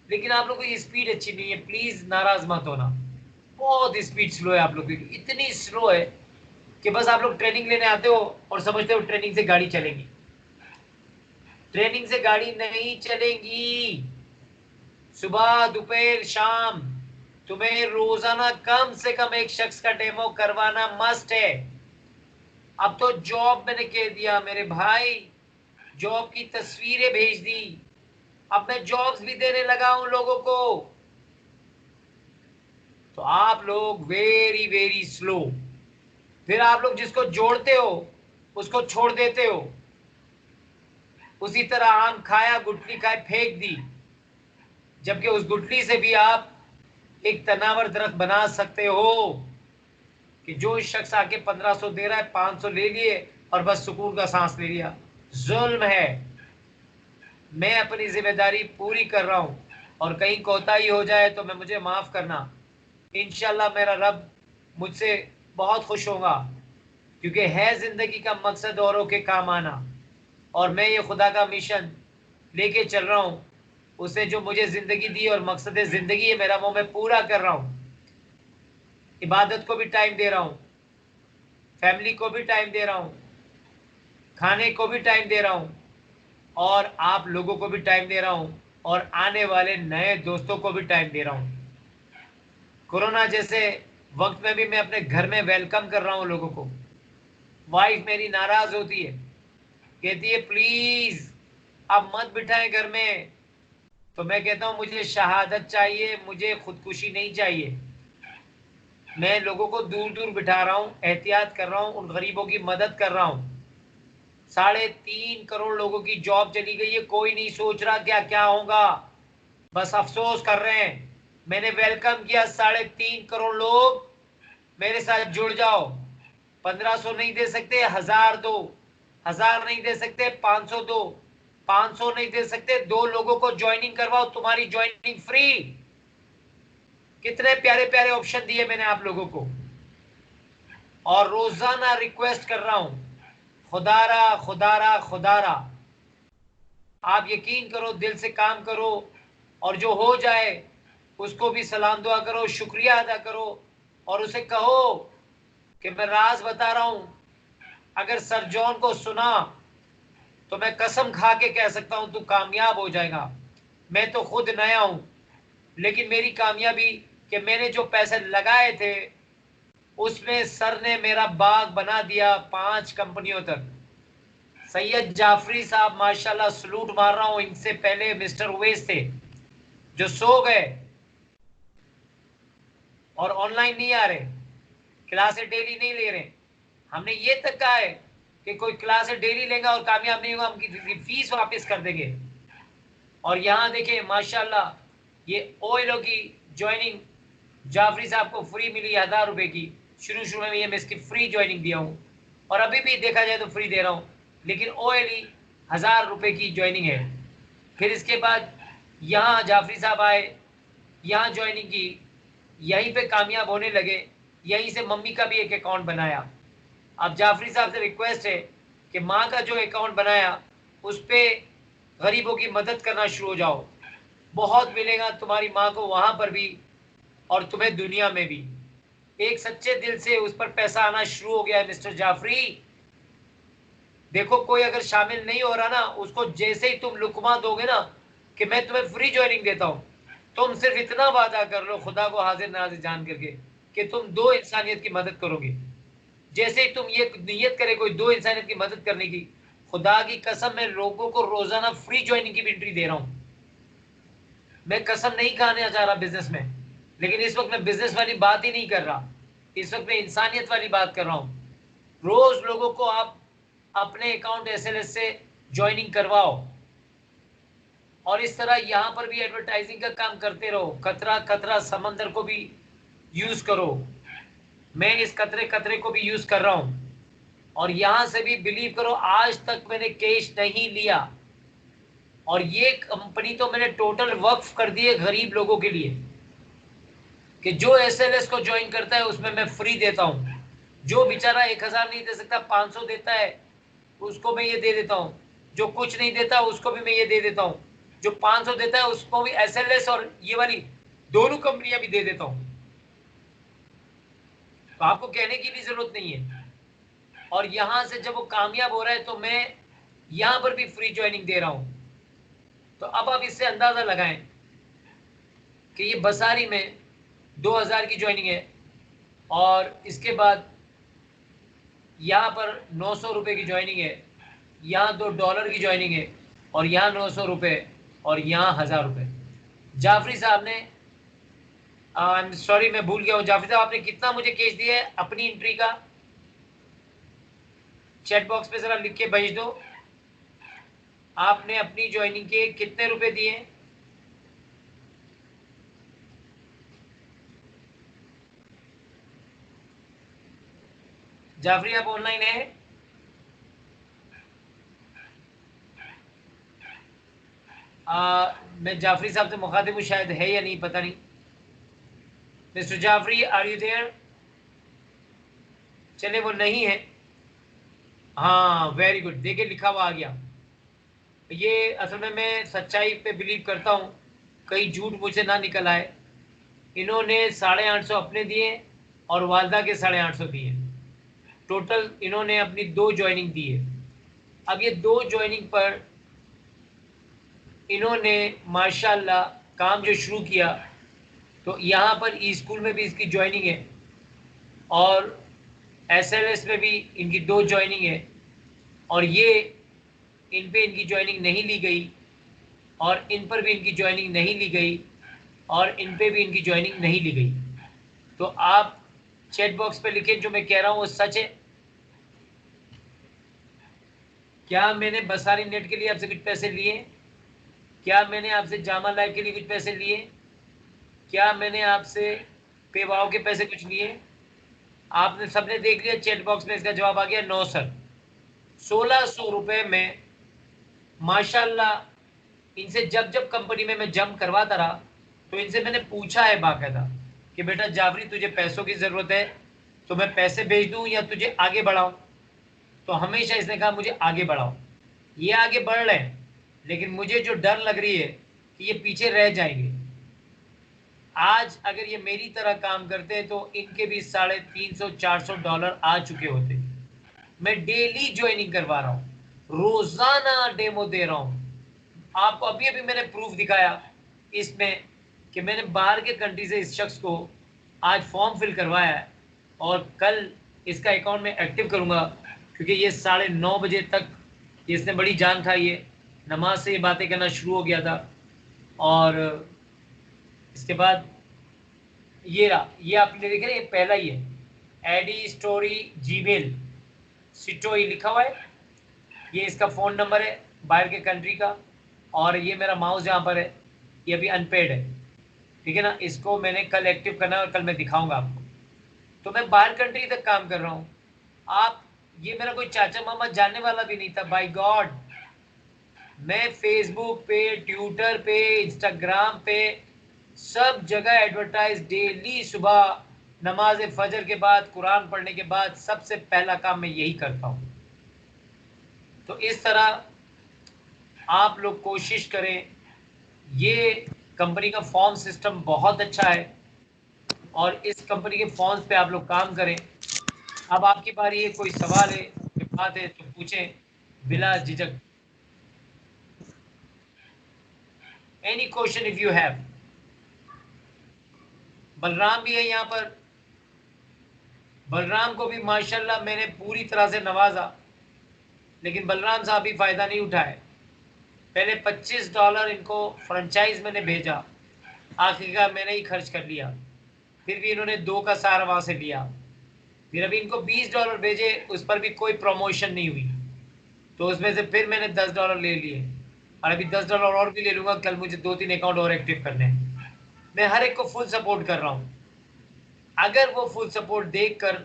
लेकिन आप लोगों की स्पीड अच्छी नहीं है। प्लीज नाराज मत होना, बहुत स्पीड स्लो है आप लोगों की, इतनी स्लो है कि बस आप लोग ट्रेनिंग लेने आते हो और समझते हो ट्रेनिंग से गाड़ी चलेगी। ट्रेनिंग से गाड़ी नहीं चलेगी। सुबह दोपहर शाम तुम्हें रोजाना कम से कम एक शख्स का डेमो करवाना मस्ट है। अब तो जॉब मैंने कह दिया मेरे भाई, जॉब की तस्वीरें भेज दी। अब मैं जॉब्स भी देने लगा हूं लोगों को। तो आप लोग वेरी वेरी स्लो। फिर आप लोग जिसको जोड़ते हो उसको छोड़ देते हो। उसी तरह आम खाया गुठली खाए फेंक दी, जबकि उस गुठली से भी आप एक तनावर दरख्त बना सकते हो कि जो शख्स आके 1500 दे रहा है 500 ले लिए और बस सुकून का सांस ले लिया। जुल्म है। मैं अपनी जिम्मेदारी पूरी कर रहा हूं और कहीं कोताही हो जाए तो मैं मुझे माफ करना। इंशाल्लाह मेरा रब मुझसे बहुत खुश होगा, क्योंकि है जिंदगी का मकसद औरों के काम आना, और मैं ये खुदा का मिशन लेके चल रहा हूं। उसे जो मुझे जिंदगी दी और मकसद जिंदगी है मेरा, वो मैं पूरा कर रहा हूं। इबादत को भी टाइम दे रहा हूं, फैमिली को भी टाइम दे रहा हूं, खाने को भी टाइम दे रहा हूं, और आप लोगों को भी टाइम दे रहा हूं, और आने वाले नए दोस्तों को भी टाइम दे रहा हूं। कोरोना जैसे वक्त में भी मैं अपने घर में वेलकम कर रहा हूं लोगों को। वाइफ मेरी नाराज होती है, कहती है प्लीज अब मत बिठाएं घर में। तो मैं कहता हूं मुझे शहादत चाहिए, मुझे खुदकुशी नहीं चाहिए। मैं लोगों को दूर दूर बिठा रहा हूं, एहतियात कर रहा हूं, उन गरीबों की मदद कर रहा हूं। 3.5 करोड़ लोगों की जॉब चली गई है, कोई नहीं सोच रहा क्या क्या होगा, बस अफसोस कर रहे हैं। मैंने वेलकम किया 3.5 करोड़ लोग मेरे साथ जुड़ जाओ। 1500 नहीं दे सकते 1000 दो, 1000 नहीं दे सकते 500 दो, 500 नहीं दे सकते 2 लोगों को ज्वाइनिंग करवाओ, तुम्हारी ज्वाइनिंग फ्री। कितने प्यारे प्यारे ऑप्शन दिए मैंने आप लोगों को। और रोजाना रिक्वेस्ट कर रहा हूं, खुदारा खुदारा खुदारा, आप यकीन करो, दिल से काम करो, और जो हो जाए उसको भी सलाम दुआ करो, शुक्रिया अदा करो, और उसे कहो कि मैं राज बता रहा हूं। अगर सर जॉन को सुना तो मैं कसम खा के कह सकता हूं तू कामयाब हो जाएगा। मैं तो खुद नया हूं, लेकिन मेरी कामयाबी कि मैंने जो पैसे लगाए थे उसमें सर ने मेरा बाग बना दिया 5 कंपनियों तक। सैयद जाफरी साहब माशाल्लाह सलूट मार रहा हूं, इनसे पहले मिस्टर उवैस थे जो सो गए और ऑनलाइन नहीं आ रहे, क्लासें डेली नहीं ले रहे। हमने ये तक कहा है कि कोई क्लासें डेली लेगा और कामयाब नहीं होगा, हम फीस वापस कर देंगे। और यहाँ देखिए माशाल्लाह ये ओएलओ की ज्वाइनिंग जाफरी साहब को फ्री मिली 1000 रुपए की। शुरू में ये मैं इसकी फ्री ज्वाइनिंग दिया हूँ, और अभी भी देखा जाए तो फ्री दे रहा हूँ, लेकिन ओएलई 1000 रुपए की ज्वाइनिंग है। फिर इसके बाद यहाँ जाफरी साहब आए, यहाँ ज्वाइनिंग की, यहीं पे कामयाब होने लगे, यहीं से मम्मी का भी एक अकाउंट बनाया। अब जाफरी साहब से रिक्वेस्ट है कि माँ का जो अकाउंट बनाया उस पर गरीबों की मदद करना शुरू हो जाओ। बहुत मिलेगा तुम्हारी माँ को वहां पर भी और तुम्हें दुनिया में भी। एक सच्चे दिल से उस पर पैसा आना शुरू हो गया है मिस्टर जाफरी। देखो कोई अगर शामिल नहीं हो रहा ना, उसको जैसे ही तुम लुकमा दोगे ना कि मैं तुम्हें फ्री ज्वाइनिंग देता हूं, तुम सिर्फ इतना वादा कर लो खुदा को हाजिर नाजिर जान करके कि तुम दो इंसानियत की मदद करोगे। जैसे ही तुम ये नियत करे कोई दो इंसानियत की मदद करने की, खुदा की कसम मैं लोगों को रोजाना फ्री ज्वाइनिंग की भी एंट्री दे रहा हूं। मैं कसम नहीं खाने जा रहा बिजनेस में, लेकिन इस वक्त मैं बिजनेस वाली बात ही नहीं कर रहा, इस वक्त मैं इंसानियत वाली बात कर रहा हूं। रोज लोगों को आप अपने अकाउंट एसएलएस से ज्वाइनिंग करवाओ और इस तरह यहां पर भी एडवर्टाइजिंग का काम करते रहो। कतरा कतरा समंदर को भी यूज करो। मैं इस कतरे कतरे को भी यूज कर रहा हूं और यहां से भी बिलीव करो आज तक मैंने कैश नहीं लिया। और ये कंपनी तो मैंने टोटल वक्फ कर दी है गरीब लोगों के लिए कि जो एसएलएस को ज्वाइन करता है उसमें मैं फ्री देता हूं। जो बेचारा 1000 नहीं दे सकता 500 देता है उसको मैं ये दे देता हूं। जो कुछ नहीं देता उसको भी मैं ये दे देता हूं। जो 500 देता है उसको भी एसएलएस और ये वाली दोनों कंपनियां भी दे देता हूं। तो आपको कहने की भी जरूरत नहीं है। और यहां से जब वो कामयाब हो रहा है तो मैं यहां पर भी फ्री ज्वाइनिंग दे रहा हूं। तो अब आप इससे अंदाजा लगाएं कि ये बसारी में 2000 की ज्वाइनिंग है और इसके बाद यहाँ पर 900 रुपये की ज्वाइनिंग है, यहाँ $2 की ज्वाइनिंग है और यहाँ 900 रुपये और यहाँ 1000 रुपये। जाफरी साहब ने सॉरी मैं भूल गया हूँ, जाफरी साहब आपने कितना मुझे केस दिया है अपनी एंट्री का? चैट बॉक्स पे जरा लिख के भेज दो। आपने अपनी ज्वाइनिंग के कितने रुपए दिए? जाफरी आप ऑनलाइन है? मैं जाफरी साहब से मुखातिब हूँ, शायद है या नहीं पता नहीं। Mister Jafri are you there? चले वो नहीं है। हाँ वेरी गुड, देखिए लिखा हुआ आ गया। ये असल में मैं सच्चाई पे बिलीव करता हूँ, कहीं झूठ मुझसे ना निकल आए। इन्होंने 850 अपने दिए और वालदा के 850 दिए। टोटल इन्होंने अपनी 2 ज्वाइनिंग दी है। अब ये 2 ज्वाइनिंग पर इन्होंने माशाल्लाह काम जो शुरू किया, तो यहाँ पर ई स्कूल में भी इसकी ज्वाइनिंग है और एसएलएस में भी इनकी 2 ज्वाइनिंग है और ये इन पे इनकी ज्वाइनिंग नहीं ली गई और इन पर भी इनकी ज्वाइनिंग नहीं ली गई और इन पे भी इनकी ज्वाइनिंग नहीं ली गई। तो आप चैट बॉक्स पे लिखें जो मैं कह रहा हूँ वो सच है। क्या मैंने बसारी नेट के लिए आपसे कुछ पैसे लिए? क्या मैंने आपसे जामा लाइव के लिए कुछ पैसे लिए? क्या मैंने आपसे पेवाओ के पैसे कुछ लिए? आपने सबने देख लिया चैट बॉक्स में, इसका जवाब आ गया नो सर। 1600 रुपए में माशाल्लाह इनसे जब जब कंपनी में मैं जम करवाता रहा तो इनसे मैंने पूछा है बाकायदा कि बेटा जाफरी तुझे पैसों की ज़रूरत है तो मैं पैसे भेज दूं या तुझे आगे बढ़ाऊं? तो हमेशा इसने कहा मुझे आगे बढ़ाओ। ये आगे बढ़ रहे हैं लेकिन मुझे जो डर लग रही है कि ये पीछे रह जाएंगे। आज अगर ये मेरी तरह काम करते तो इनके भी $350-400 आ चुके होते। मैं डेली ज्वाइनिंग करवा रहा हूँ, रोजाना डेमो दे रहा हूँ। आपको अभी अभी मैंने प्रूफ दिखाया इसमें कि मैंने बाहर के कंट्री से इस शख्स को आज फॉर्म फिल करवाया है और कल इसका अकाउंट में एक्टिव करूंगा क्योंकि ये 9:30 बजे तक इसने बड़ी जान खाई है। नमाज से ये बातें करना शुरू हो गया था और इसके बाद ये रहा, ये आपने देखे ये पहला ही है एडी स्टोरी जीमेल सिटोई लिखा हुआ है। ये इसका फ़ोन नंबर है बाहर के कंट्री का और ये मेरा माउस यहाँ पर है, ये अभी अनपेड है, ठीक है ना। इसको मैंने कल एक्टिव करना है और कल मैं दिखाऊंगा आपको। तो मैं बाहर कंट्री तक काम कर रहा हूँ। आप ये मेरा कोई चाचा मामा जानने वाला भी नहीं था, बाय गॉड। मैं फेसबुक पे, ट्विटर पे, इंस्टाग्राम पे सब जगह एडवर्टाइज डेली सुबह नमाज फजर के बाद कुरान पढ़ने के बाद सबसे पहला काम मैं यही करता हूँ। तो इस तरह आप लोग कोशिश करें। ये कंपनी का फॉर्म सिस्टम बहुत अच्छा है और इस कंपनी के फॉर्म्स पे आप लोग काम करें। अब आपकी बारी है, कोई सवाल है, कोई बात है तो पूछें बिला झिझक। Any question if you have. Balram भी है यहाँ पर। बलराम को भी माशाल्लाह मैंने पूरी तरह से नवाजा, लेकिन बलराम साहब भी फायदा नहीं उठाए। पहले $25 इनको फ्रेंचाइज मैंने भेजा, आखिरकार मैंने ही खर्च कर लिया। फिर भी इन्होंने 2 का सहारा वहां से लिया। फिर अभी इनको $20 भेजे, उस पर भी कोई प्रमोशन नहीं हुई, तो उसमें से फिर मैंने $10 ले लिए और अभी $10 और भी ले लूंगा। कल मुझे 2-3 अकाउंट और एक्टिव करने हैं। मैं हर एक को फुल सपोर्ट कर रहा हूँ। अगर वो फुल सपोर्ट देखकर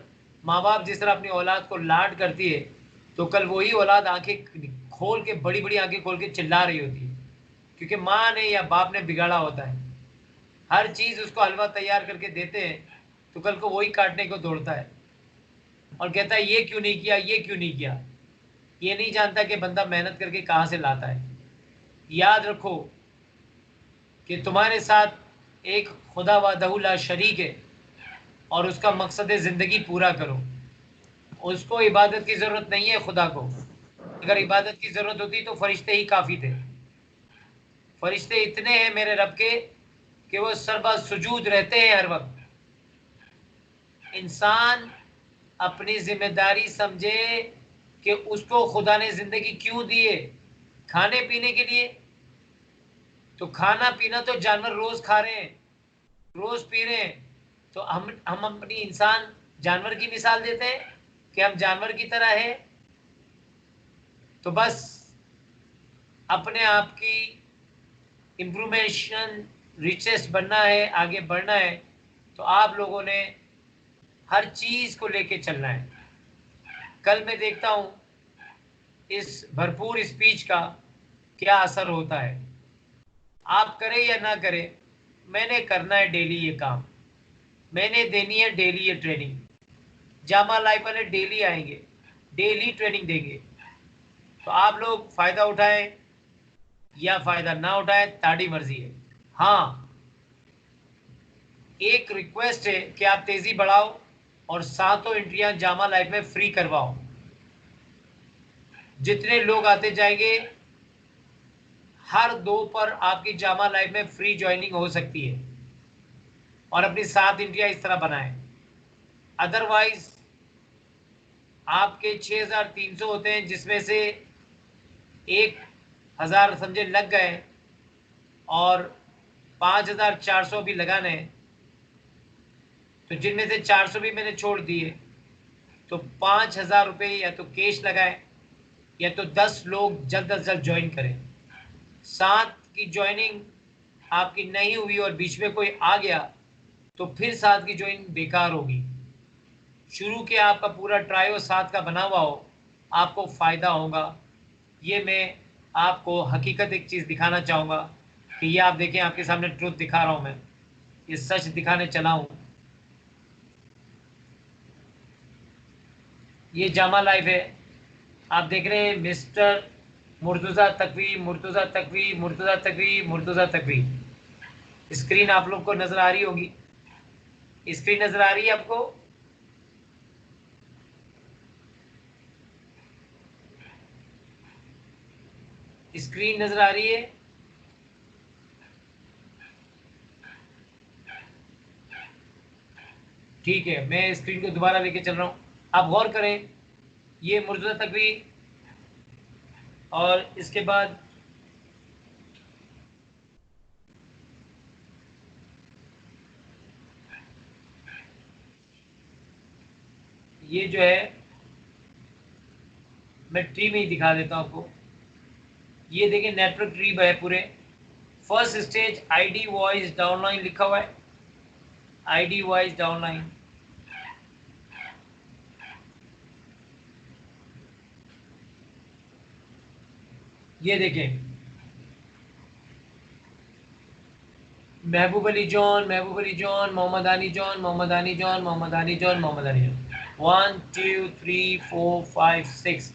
माँ बाप जिस तरह अपनी औलाद को लाड करती है, तो कल वही औलाद आंखें खोल के, बड़ी बड़ी आंखें खोल के चिल्ला रही होती है, क्योंकि माँ ने या बाप ने बिगाड़ा होता है। हर चीज उसको हलवा तैयार करके देते हैं, तो कल को वही काटने को दौड़ता है और कहता है ये क्यों नहीं किया, ये क्यों नहीं किया। ये नहीं जानता कि बंदा मेहनत करके कहाँ से लाता है। याद रखो कि तुम्हारे साथ एक खुदा वहदहू ला शरीक है और उसका मकसद है ज़िंदगी पूरा करो। उसको इबादत की ज़रूरत नहीं है खुदा को। अगर इबादत की ज़रूरत होती तो फरिश्ते ही काफ़ी थे। फरिश्ते इतने हैं मेरे रब के कि वो सरबा सुजूद रहते हैं हर वक्त। इंसान अपनी जिम्मेदारी समझे कि उसको खुदा ने ज़िंदगी क्यों दी है, खाने पीने के लिए। तो खाना पीना तो जानवर रोज खा रहे हैं, रोज पी रहे हैं, तो हम अपनी इंसान जानवर की मिसाल देते हैं कि हम जानवर की तरह है। तो बस अपने आप की इम्प्रूवमेशन, रिचेस्ट बनना है, आगे बढ़ना है, तो आप लोगों ने हर चीज को लेके चलना है। कल मैं देखता हूं इस भरपूर स्पीच का क्या असर होता है। आप करें या ना करें, मैंने करना है डेली ये काम, मैंने देनी है डेली ये ट्रेनिंग। जामा लाइफ वाले डेली आएंगे, डेली ट्रेनिंग देंगे, तो आप लोग फायदा उठाएं या फायदा ना उठाएं, ताड़ी मर्जी है। हाँ, एक रिक्वेस्ट है कि आप तेजी बढ़ाओ और सातों एंट्रियां जामा लाइफ में फ्री करवाओ। जितने लोग आते जाएंगे, हर 2 पर आपकी जामा लाइफ में फ्री ज्वाइनिंग हो सकती है और अपनी 7 एंट्रियां इस तरह बनाएं। अदरवाइज आपके 6300 होते हैं, जिसमें से 1000 समझे लग गए और 5400 भी लगाने हैं, तो जिनमें से 400 भी मैंने छोड़ दिए, तो 5000 रुपये या तो कैश लगाए या तो 10 लोग जल्द अज जल्द ज्वाइन करें। 7 की ज्वाइनिंग आपकी नहीं हुई और बीच में कोई आ गया, तो फिर 7 की ज्वाइनिंग बेकार होगी। शुरू के आपका पूरा ट्रायो 7 का बना हुआ हो, आपको फ़ायदा होगा। ये मैं आपको हकीकत एक चीज़ दिखाना चाहूँगा कि ये आप देखें, आपके सामने ट्रुथ दिखा रहा हूँ मैं, ये सच दिखाने चला हूँ। ये जामा लाइफ है, आप देख रहे हैं मिस्टर मुर्तज़ा तकवी, मुर्तज़ा तकवी, मुर्तज़ा तकवी, मुर्तज़ा तकवी। स्क्रीन आप लोग को नज़र आ रही होगी, स्क्रीन नज़र आ रही है आपको? स्क्रीन नज़र आ रही है? ठीक है, मैं स्क्रीन को दोबारा लेके चल रहा हूँ, आप गौर करें। ये मुर्तज़ा तकवी और इसके बाद ये जो है, मैं ट्री में ही दिखा देता हूँ आपको। ये देखिए नेटवर्क ट्री है पूरे। First stage ID voice downline लिखा हुआ है, आईडी वॉइस डाउनलाइन। ये देखें, महबूब अली जॉन, महबूब अली जॉन, मोहम्मद आनी जॉन, मोहम्मद आनी जॉन, मोहम्मद आनी जॉन, मोहम्मद आनी जॉन। 1 2 3 4 5 6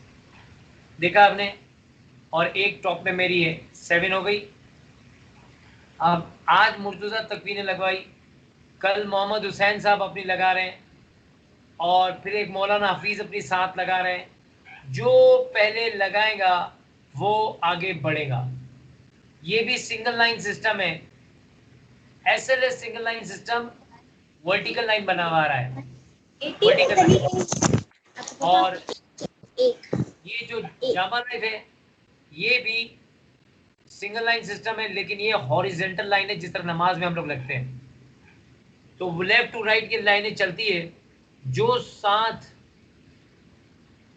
देखा आपने, और एक टॉप में मेरी है, 7 हो गई। अब आज मुर्तज़ा तकवी ने लगवाई, कल मोहम्मद हुसैन साहब अपनी लगा रहे हैं, और फिर एक मौलाना हफीज़ अपनी साथ लगा रहे हैं। जो पहले लगाएगा वो आगे बढ़ेगा। ये भी सिंगल लाइन सिस्टम है। SLS single line system vertical line बना हुआ रहा है, वर्टिकल लाइन। और ये जो जामा लाइफ है ये भी सिंगल लाइन सिस्टम है, लेकिन ये हॉरिजेंटल लाइन है, जिस तरह नमाज में हम लोग लगते हैं। तो लेफ्ट टू राइट की लाइनें चलती है, जो साथ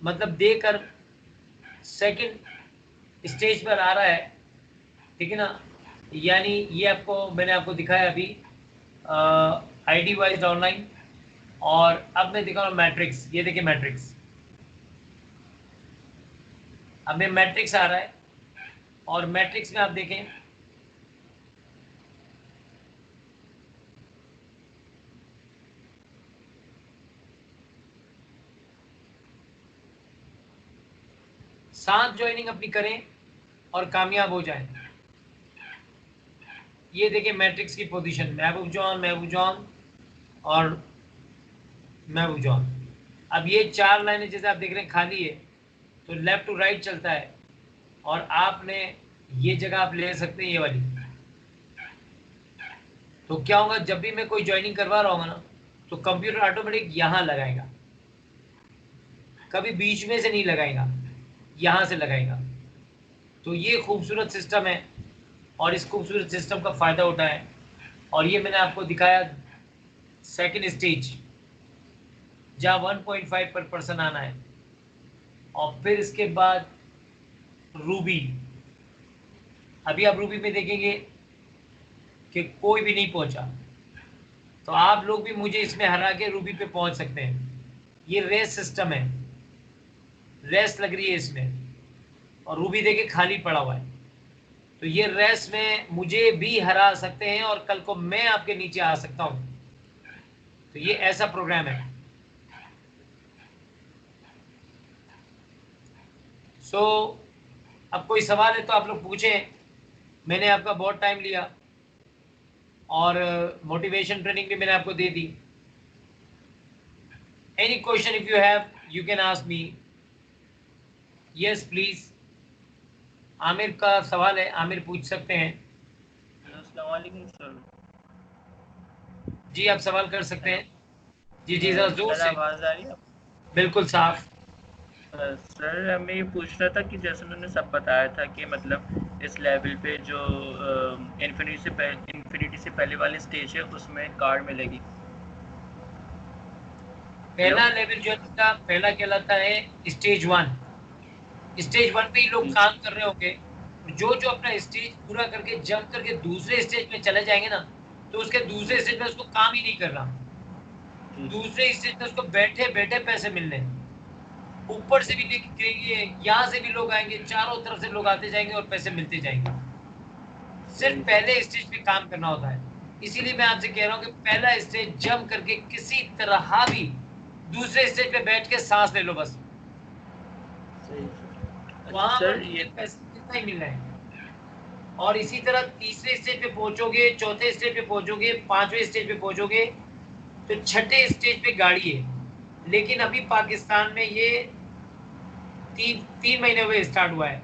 मतलब देकर सेकंड स्टेज पर आ रहा है, ठीक है ना। यानी ये आपको मैंने आपको दिखाया अभी आईडी वाइज ऑनलाइन, और अब मैं दिखा रहा हूँ मैट्रिक्स। ये देखिए मैट्रिक्स, अब मैं मैट्रिक्स आ रहा है, और मैट्रिक्स में आप देखें साथ ज्वाइनिंग अपनी करें और कामयाब हो जाएं। ये देखिए मैट्रिक्स की पोजीशन, महबूब जॉन और महबूब जॉन। अब ये 4 लाइनें जैसे आप देख रहे हैं खाली है, तो लेफ्ट टू राइट चलता है, और आपने ये जगह आप ले सकते हैं, ये वाली। तो क्या होगा, जब भी मैं कोई ज्वाइनिंग करवा रहा हूँ ना, तो कंप्यूटर ऑटोमेटिक यहाँ लगाएगा, कभी बीच में से नहीं लगाएगा, यहाँ से लगाएगा। तो ये खूबसूरत सिस्टम है, और इस खूबसूरत सिस्टम का फ़ायदा उठाएं। और ये मैंने आपको दिखाया सेकंड स्टेज, जहाँ 1.5 पर पर्सन आना है, और फिर इसके बाद रूबी। अभी आप रूबी में देखेंगे कि कोई भी नहीं पहुंचा, तो आप लोग भी मुझे इसमें हरा के रूबी पे पहुंच सकते हैं। ये रेस सिस्टम है, रेस लग रही है इसमें, और रूबी देखिए खाली पड़ा हुआ है। तो ये रेस में मुझे भी हरा सकते हैं, और कल को मैं आपके नीचे आ सकता हूं। तो ये ऐसा प्रोग्राम है। सो अब कोई सवाल है तो आप लोग पूछें। मैंने आपका बहुत टाइम लिया, और मोटिवेशन ट्रेनिंग भी मैंने आपको दे दी। Any question if you have you can ask me. Yes please. Aamir का सवाल है, आमिर पूछ सकते हैं। अस्सलाम वालेकुम सर। जी आप सवाल कर सकते हैं। जी जी जरा जोर सर से। आवाज आ रही है? बिल्कुल साफ। सर हमें ये पूछना था कि जैसे उन्होंने सब बताया था कि मतलब इस लेवल पे जो इन्फिनिटी से पहले वाले स्टेज है उसमें कार्ड मिलेगी। पहला लेवल जो है पहला कहलाता है स्टेज 1। स्टेज 1 पे ही लोग काम कर रहे होंगे। जो जो अपना स्टेज पूरा करके जंप करके दूसरे स्टेज में चले जाएंगे ना, तो उसके दूसरे स्टेज में उसको काम ही नहीं करना। दूसरे स्टेज में उसको बैठे बैठे पैसे मिलने। ऊपर से भी देखेंगे, यहाँ से भी लोग आएंगे, चारों तरफ से लोग आते जाएंगे और पैसे मिलते जाएंगे। सिर्फ पहले स्टेज पे काम करना होता है। इसीलिए मैं आपसे कह रहा हूँ कि पहला स्टेज जंप करके किसी तरह भी दूसरे स्टेज पे बैठ के सांस ले लो बस। वहां पर ये पैसे कितना ही मिल रहे हैं। और इसी तरह तीसरे स्टेज पे पहुंचोगे, चौथे स्टेज पे पहुंचोगे, 5वें स्टेज पे पहुंचोगे, तो छठे स्टेज पे गाड़ी है। लेकिन अभी पाकिस्तान में ये 3 महीने हुए स्टार्ट हुआ है,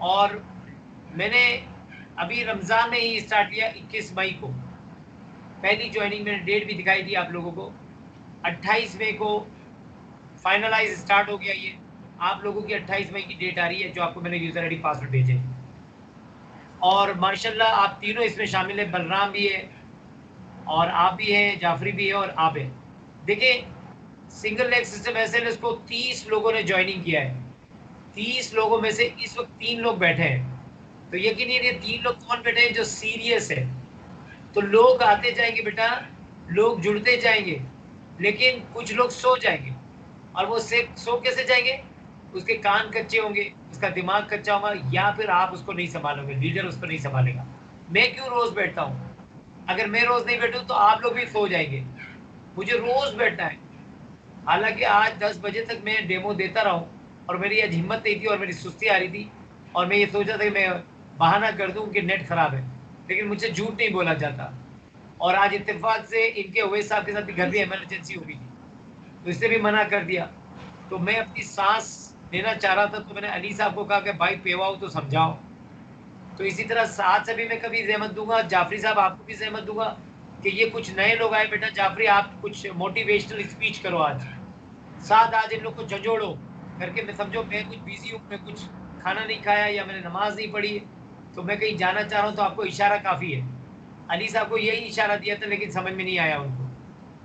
और मैंने अभी रमजान में ही स्टार्ट किया 21 मई को। पहली ज्वाइनिंग मैंने डेट भी दिखाई थी आप लोगों को। 28 मई को फाइनलाइज स्टार्ट हो गया ये। आप लोगों की 28 मई की डेट आ रही है, जो आपको मैंने यूजर आईडी पासवर्ड भेजे। और माशाल्लाह आप तीनों इसमें शामिल है, बलराम भी है, और आप भी हैं, जाफरी भी है, और आप है। देखिए सिंगल लेग सिस्टम ऐसे इसको 30 लोगों ने ज्वाइनिंग किया है। 30 लोगों में से इस वक्त 3 लोग बैठे हैं। तो यकीन ये 3 लोग कौन बैठे हैं जो सीरियस है। तो लोग आते जाएंगे बेटा, लोग जुड़ते जाएंगे, लेकिन कुछ लोग सो जाएंगे। और वो सो कैसे जाएंगे? उसके कान कच्चे होंगे, उसका दिमाग कच्चा होगा, या फिर आप उसको नहीं संभालोगे, लीडर उसको नहीं संभालेगा। मैं क्यों रोज बैठता हूँ? अगर मैं रोज नहीं बैठूं तो आप लोग भी सो जाएंगे। मुझे रोज बैठना है। हालांकि आज 10 बजे तक मैं डेमो देता रहा हूँ, और मेरी आज हिम्मत नहीं थी और मेरी सुस्ती आ रही थी, और मैं ये सोचा था कि मैं बहाना कर दूं कि नेट खराब है, लेकिन मुझसे झूठ नहीं बोला जाता। और आज इत्तेफाक से इनके अवैस साहब के साथ भी घर भी इमरजेंसी हो गई थी, तो इससे भी मना कर दिया। तो मैं अपनी सांस लेना चाह रहा था, तो मैंने अली साहब को कहा कि भाई पेवाओ तो समझाओ। तो इसी तरह साथ से भी मैं कभी जहमत दूंगा, जाफरी साहब आपको भी जहमत दूंगा कि ये कुछ नए लोग आए, बेटा जाफरी आप कुछ मोटिवेशनल स्पीच करो आज, साथ आज इन लोग को झंझोड़ो करके। मैं समझो मैं कुछ बिजी हूँ, मैं कुछ खाना नहीं खाया या मैंने नमाज नहीं पढ़ी, तो मैं कहीं जाना चाह रहा हूँ, तो आपको इशारा काफ़ी है। अली साहब को यही इशारा दिया था, लेकिन समझ में नहीं आया उनको,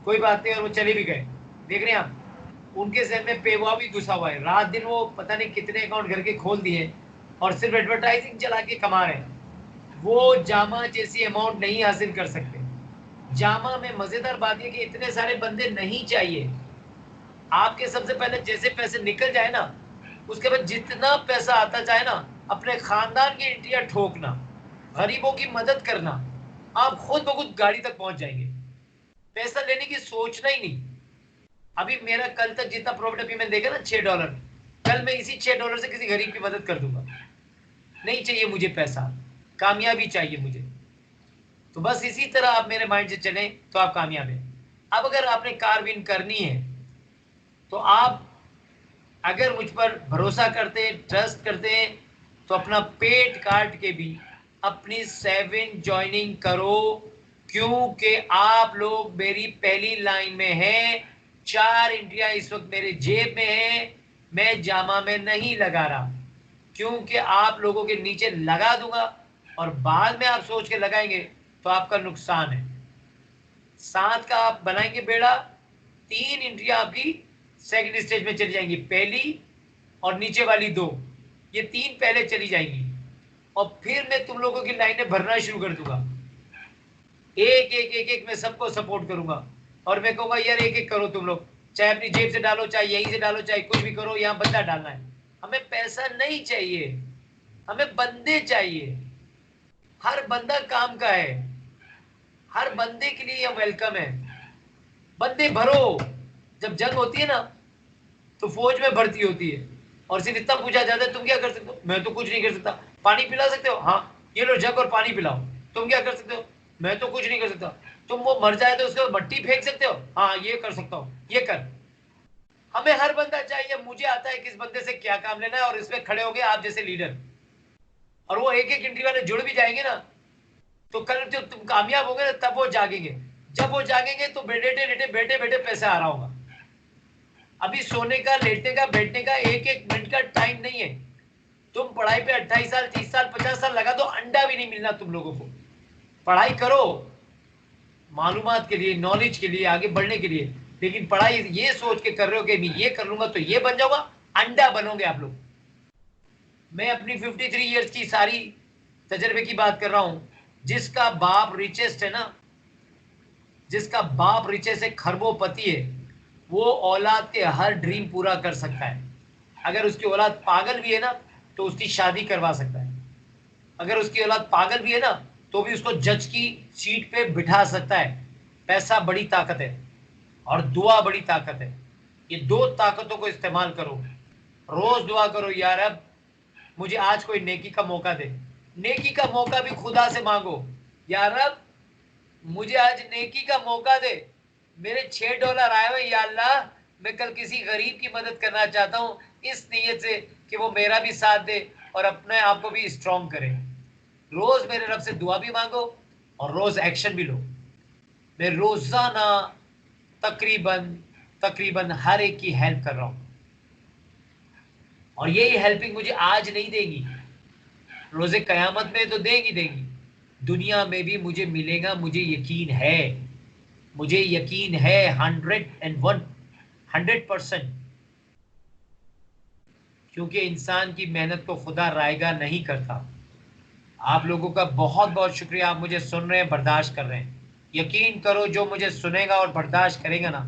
कोई बात नहीं, और वो चले भी गए। देख रहे हैं आप, उनके जहन में पेवा भी घुसा हुआ है। रात दिन वो पता नहीं कितने अकाउंट घर के खोल दिए और सिर्फ एडवर्टाइजिंग चला के कमा रहे हैं। वो जामा जैसी अमाउंट नहीं हासिल कर सकते। जामा में मजेदार बात है कि इतने सारे बंदे नहीं चाहिए आपके। सबसे पहले जैसे पैसे निकल जाए ना, उसके बाद जितना पैसा आता जाए ना, अपने खानदान की इंटिया ठोकना, गरीबों की मदद करना, आप खुद ब खुद गाड़ी तक पहुंच जाएंगे। पैसा लेने की सोचना ही नहीं। अभी मेरा कल तक जितना प्रॉफिट अभी मैंने देखा ना $6, कल मैं इसी $6 से किसी गरीब की मदद कर दूंगा। नहीं चाहिए मुझे पैसा, कामयाबी चाहिए मुझे। तो बस इसी तरह आप मेरे माइंड से चलें तो आप कामयाब हैं। अब अगर आपने कार विन करनी है, तो आप अगर मुझ पर भरोसा करते हैं, ट्रस्ट करते हैं, तो अपना पेट काट के भी अपनी सेविंग ज्वाइनिंग करो, क्योंकि आप लोग मेरी पहली लाइन में हैं। 4 इंडिया इस वक्त मेरे जेब में है, मैं जामा में नहीं लगा रहा, क्योंकि आप लोगों के नीचे लगा दूंगा और बाद में आप सोच के लगाएंगे तो आपका नुकसान है। 7 का आप बनाएंगे बेड़ा, 3 इंडिया आपकी सेकंड स्टेज में चली जाएंगी, पहली और नीचे वाली 2, ये 3 पहले चली जाएंगी, और फिर मैं तुम लोगों की लाइनें भरना शुरू कर दूंगा। एक एक एक एक मैं सबको सपोर्ट करूंगा, और मैं कहूंगा यार एक एक करो तुम लोग, चाहे अपनी जेब से डालो, चाहे यहीं से डालो, चाहे कुछ भी करो, यहाँ बंदा डालना है। हमें पैसा नहीं चाहिए, हमें बंदे चाहिए। हर बंदा काम का है, हर बंदे के लिए यह वेलकम है। बंदे भरो। जब जंग होती है ना, तो फौज में भर्ती होती है और सिर्फ इतना पूछा जाता है तुम क्या कर सकते हो? मैं तो कुछ नहीं कर सकता। पानी पिला सकते हो? हाँ, ये लो जग और पानी पिलाओ। तुम क्या कर सकते हो? मैं तो कुछ नहीं कर सकता। तुम वो मर जाए तो उसके मट्टी फेंक सकते हो? हाँ, ये कर सकता हूँ, ये कर। हमें हर बंदा चाहिए। मुझे आता है किस बंदे से क्या काम लेना है, और इसमें खड़े हो गए आप जैसे लीडर, और वो एक एक इंट्री वाले जुड़ भी जाएंगे ना, तो कल जब तुम कामयाब हो गए तब वो जागेंगे। जब वो जागेंगे तो लेटे लेटे बैठे बैठे पैसा आ रहा होगा। अभी सोने का, लेटने का, बैठने का एक एक मिनट का टाइम नहीं है। तुम पढ़ाई पे 28 साल, 30 साल, 50 साल लगा दो, अंडा भी नहीं मिलना तुम लोगों को। पढ़ाई करो मालूमात के लिए, नॉलेज के लिए, आगे बढ़ने के लिए, लेकिन पढ़ाई ये सोच के कर रहे हो कि मैं ये कर लूंगा तो ये बन जाऊंगा, अंडा बनोगे आप लोग। मैं अपनी 53 इयर्स की सारी तजर्बे की बात कर रहा हूं। जिसका बाप रिचेस्ट है ना, जिसका बाप रिचेस्ट है, खरबोपति है, वो औलाद के हर ड्रीम पूरा कर सकता है। अगर उसकी औलाद पागल भी है ना, तो उसकी शादी करवा सकता है। अगर उसकी औलाद पागल भी है ना, तो भी उसको जज की सीट पे बिठा सकता है। पैसा बड़ी ताकत है और दुआ बड़ी ताकत है। ये 2 ताकतों को इस्तेमाल करो। रोज दुआ करो, यार अब मुझे आज कोई नेकी का मौका दे। नेकी का मौका भी खुदा से मांगो, यार अब मुझे आज नेकी का मौका दे। मेरे $6 आए हुए, या अल्लाह मैं कल किसी गरीब की मदद करना चाहता हूँ, इस नीयत से कि वो मेरा भी साथ दे और अपने आप को भी स्ट्रॉन्ग करे। रोज मेरे रब से दुआ भी मांगो और रोज एक्शन भी लो। मैं रोजाना तकरीबन तकरीबन हर एक की हेल्प कर रहा हूँ, और यही हेल्पिंग मुझे आज नहीं देगी, रोजे कयामत में तो देगी देगी, दुनिया में भी मुझे मिलेगा। मुझे यकीन है, मुझे यकीन है 100%, क्योंकि इंसान की मेहनत को खुदा रायगा नहीं करता। आप लोगों का बहुत बहुत शुक्रिया, आप मुझे सुन रहे हैं, बर्दाश्त कर रहे हैं। यकीन करो जो मुझे सुनेगा और बर्दाश्त करेगा ना,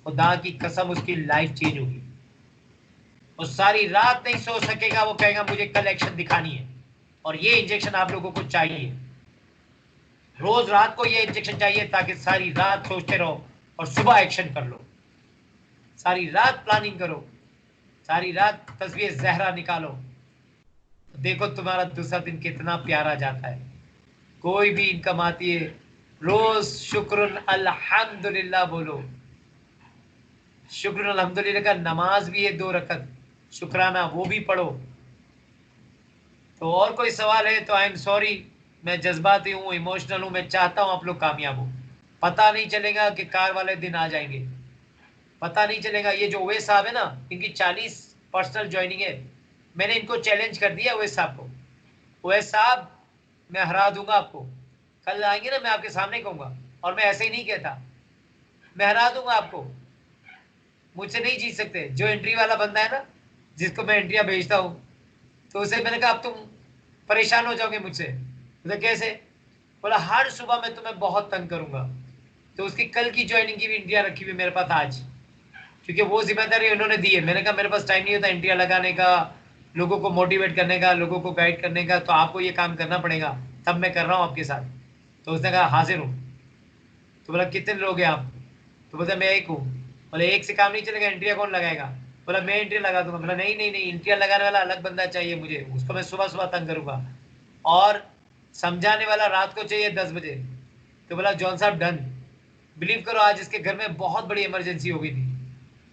खुदा की कसम उसकी लाइफ चेंज होगी। वो सारी रात नहीं सो सकेगा, वो कहेगा मुझे कल एक्शन दिखानी है, और ये इंजेक्शन आप लोगों को चाहिए। रोज रात को ये इंजेक्शन चाहिए, ताकि सारी रात सोचते रहो और सुबह एक्शन कर लो। सारी रात प्लानिंग करो, सारी रात तस्वीर जहरा निकालो, देखो तुम्हारा दूसरा दिन कितना प्यारा जाता है। कोई भी इनकम आती है रोज शुक्र अल्हम्दुलिल्लाह बोलो। शुक्र अल्हम्दुलिल्लाह का नमाज भी है 2 रकत शुक्राना, वो भी पढ़ो। तो और कोई सवाल है तो आई एम सॉरी, मैं जज्बाती हूँ, इमोशनल हूँ, मैं चाहता हूँ आप लोग कामयाब हो। पता नहीं चलेगा कि कार वाले दिन आ जाएंगे, पता नहीं चलेगा। ये जो ओवैस साहब है ना, इनकी 40 पर्सनल ज्वाइनिंग है। मैंने इनको चैलेंज कर दिया ओवैस साहब को, ओवैस साहब मैं हरा दूंगा आपको। कल आएंगे ना, मैं आपके सामने कहूंगा, और मैं ऐसे ही नहीं कहता, मैं हरा दूंगा आपको, मुझसे नहीं जीत सकते। जो एंट्री वाला बंदा है ना, जिसको मैं एंट्रियां भेजता हूँ, तो उसे मैंने कहा अब तुम परेशान हो जाओगे मुझसे। बोला कैसे? बोला हर सुबह मैं तुम्हें बहुत तंग करूंगा। तो उसकी कल की ज्वाइनिंग की भी एंट्रियां रखी हुई मेरे पास आज, क्योंकि वो जिम्मेदारी उन्होंने दी है। मैंने कहा मेरे पास टाइम नहीं होता एंट्रियां लगाने का, लोगों को मोटिवेट करने का, लोगों को गाइड करने का, तो आपको ये काम करना पड़ेगा, तब मैं कर रहा हूँ आपके साथ। तो उसने कहा हाजिर हूँ। तो बोला कितने लोग हैं आप? तो बोलता मैं एक हूँ। बोले एक से काम नहीं चलेगा, एंट्रिया कौन लगाएगा? बोला मैं एंट्री लगा दूंगा। बोला नहीं नहीं नहीं, एंट्रिया लगाने वाला अलग बंदा चाहिए मुझे, उसको मैं सुबह सुबह तंग करूंगा, और समझाने वाला रात को चाहिए 10 बजे। तो बोला जॉन साहब डन। बिलीव करो आज इसके घर में बहुत बड़ी इमरजेंसी हो गई थी,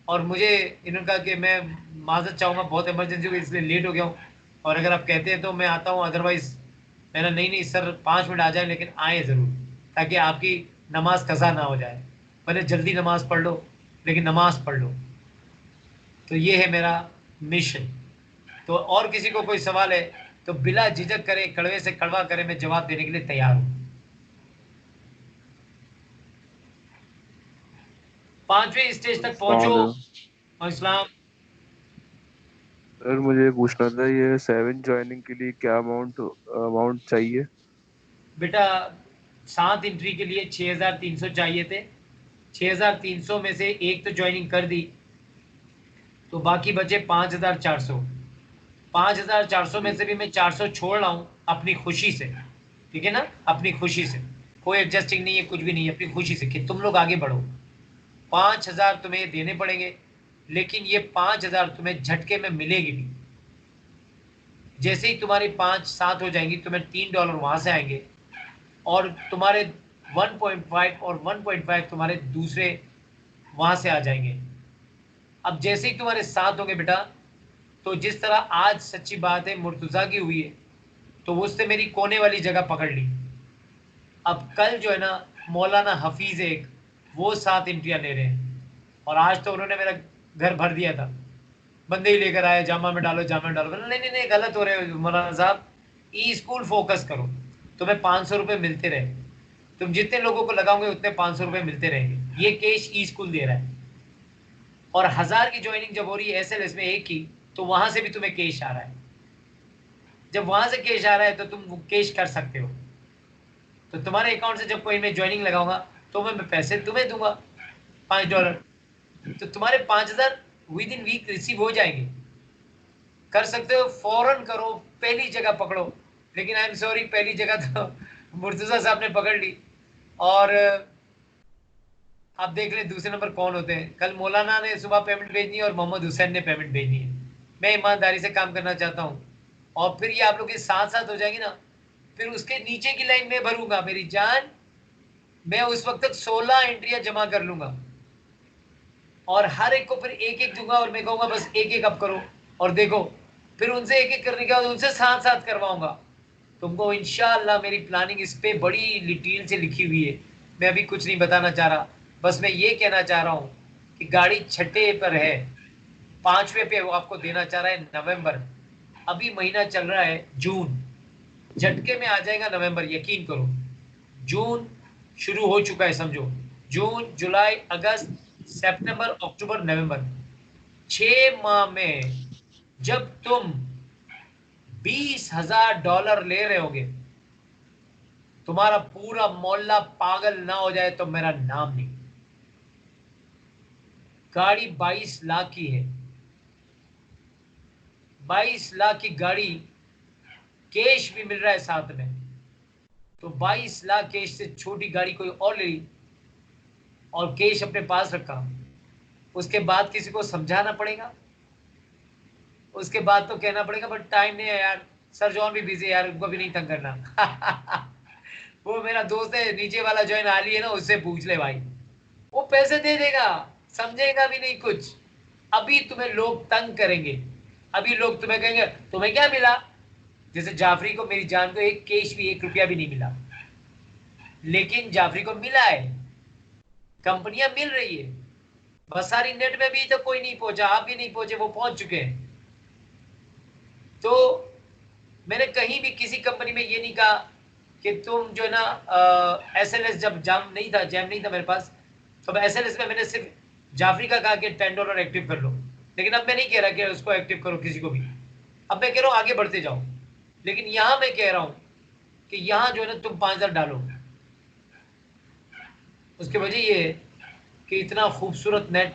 और मुझे इन्होंने कहा कि मैं माजरत चाहूँगा, बहुत इमरजेंसी हो गई इसलिए लेट हो गया हूँ, और अगर आप कहते हैं तो मैं आता हूँ, अदरवाइज मैंने नहीं नहीं सर 5 मिनट आ जाए, लेकिन आए ज़रूर, ताकि आपकी नमाज कज़ा ना हो जाए। भले जल्दी नमाज पढ़ लो, लेकिन नमाज पढ़ लो। तो ये है मेरा मिशन। तो और किसी को कोई सवाल है तो बिला झिझक करे, कड़वे से कड़वा करे, मैं जवाब देने के लिए तैयार हूँ। 5वें स्टेज तक पहुंचो। अस्सलाम। इस्लाम। सर मुझे पूछना था, ये 7 ज्वाइनिंग के लिए क्या अमाउंट अमाउंट चाहिए? बेटा 7 एंट्री के लिए 6,300 चाहिए थे। 6,300 में से एक तो ज्वाइनिंग कर दी, तो बाकी बचे 5,400। 5,400 में से भी मैं 400 छोड़ रहा हूँ अपनी खुशी से, ठीक है ना, अपनी खुशी से। कोई एडजस्टिंग नहीं है, कुछ भी नहीं है, अपनी खुशी से कि तुम लोग आगे बढ़ो। 5,000 तुम्हें देने पड़ेंगे, लेकिन ये 5,000 तुम्हें झटके में मिलेगी भी। जैसे ही तुम्हारी 5-7 हो जाएंगी, तुम्हें $3 वहां से आएंगे, और तुम्हारे 1.5 और 1.5 तुम्हारे दूसरे वहां से आ जाएंगे। अब जैसे ही तुम्हारे 7 होंगे बेटा, तो जिस तरह आज सच्ची बात है मुर्तजा की हुई है, तो उससे मेरी कोने वाली जगह पकड़ ली। अब कल जो है ना, मौलाना हफीज एक, वो 7 एंट्रियां ले रहे हैं, और आज तो उन्होंने मेरा घर भर दिया था, बंदे ही लेकर आए, जामा में डालो, जामा में डालो। नहीं नहीं नहीं, गलत हो रहे हो मौलाना साहब, ई स्कूल फोकस करो। तुम्हें 500 रुपये मिलते रहे, तुम जितने लोगों को लगाओगे उतने 500 रुपये मिलते रहेंगे। ये कैश ई स्कूल दे रहा है, और 1000 की ज्वाइनिंग जब हो रही है एसएलएस में एक की, तो वहां से भी तुम्हें कैश आ रहा है। जब वहां से कैश आ रहा है तो तुम कैश कर सकते हो। तो तुम्हारे अकाउंट से जब कोई मैं ज्वाइनिंग लगाऊंगा, तो मैं पैसे तुम्हें दूंगा $5, तो तुम्हारे 5,000 विद इन वीक रिसीव हो जाएंगे। कर सकते हो, फौरन करो, पहली जगह पकड़ो। लेकिन आई एम सॉरी, पहली जगह तो मुर्तजा साहब ने पकड़ ली, और आप देख लें दूसरे नंबर कौन होते हैं। कल मौलाना ने सुबह पेमेंट भेजनी है, और मोहम्मद हुसैन ने पेमेंट भेजनी है। मैं ईमानदारी से काम करना चाहता हूँ, और फिर ये आप लोग के साथ साथ हो जाएगी ना, फिर उसके नीचे की लाइन में भरूंगा मेरी जान। मैं उस वक्त तक 16 एंट्रियां जमा कर लूंगा, और हर एक को फिर एक एक दूंगा, और मैं कहूंगा बस एक एक अब करो, और देखो फिर उनसे एक एक करने के बाद उनसे साथ साथ करवाऊंगा। तुमको इंशाअल्लाह मेरी प्लानिंग इस पे बड़ी डिटेल से लिखी हुई है। मैं अभी कुछ नहीं बताना चाह रहा, बस मैं ये कहना चाह रहा हूँ कि गाड़ी 6ठे पर है, 5वें पे वो आपको देना चाह रहा है नवंबर। अभी महीना चल रहा है जून, झटके में आ जाएगा नवंबर, यकीन करो। जून शुरू हो चुका है समझो, जून जुलाई अगस्त सितंबर अक्टूबर नवंबर, 6 माह में जब तुम $20,000 ले रहे होगे, तुम्हारा पूरा मोहल्ला पागल ना हो जाए तो मेरा नाम नहीं। गाड़ी 22 लाख की है, 22 लाख की गाड़ी, कैश भी मिल रहा है साथ में। तो 22 लाख कैश से छोटी गाड़ी कोई और ले ली, और कैश अपने पास रखा, उसके बाद किसी को समझाना पड़ेगा, उसके बाद तो कहना पड़ेगा बट टाइम नहीं है यार, सर जॉन भी बिजी है यार, उनको भी नहीं तंग करना। वो मेरा दोस्त है नीचे वाला ज्वाइन आली है ना, उससे पूछ ले भाई, वो पैसे दे देगा, समझेगा भी नहीं कुछ। अभी तुम्हें लोग तंग करेंगे, अभी लोग तुम्हें कहेंगे तुम्हें क्या मिला। जैसे जाफरी को, मेरी जान को एक कैश भी, 1 रुपया भी नहीं मिला, लेकिन जाफरी को मिला है, कंपनियां मिल रही है। बसारी नेट में भी तो कोई नहीं पहुंचा, आप भी नहीं पहुंचे, वो पहुंच चुके हैं। तो मैंने कहीं भी किसी कंपनी में ये नहीं कहा कि तुम जो है ना SLS, जब जैम नहीं था मेरे पास, तो SLS में मैंने सिर्फ जाफरी का कहा कि $10 एक्टिव कर लो। लेकिन अब मैं नहीं कह रहा कि उसको एक्टिव करो किसी को भी, अब मैं कह रहा हूँ आगे बढ़ते जाओ। लेकिन यहां मैं कह रहा हूं कि यहां जो है ना तुम 5,000 डालो। उसकी वजह ये है कि इतना खूबसूरत नेट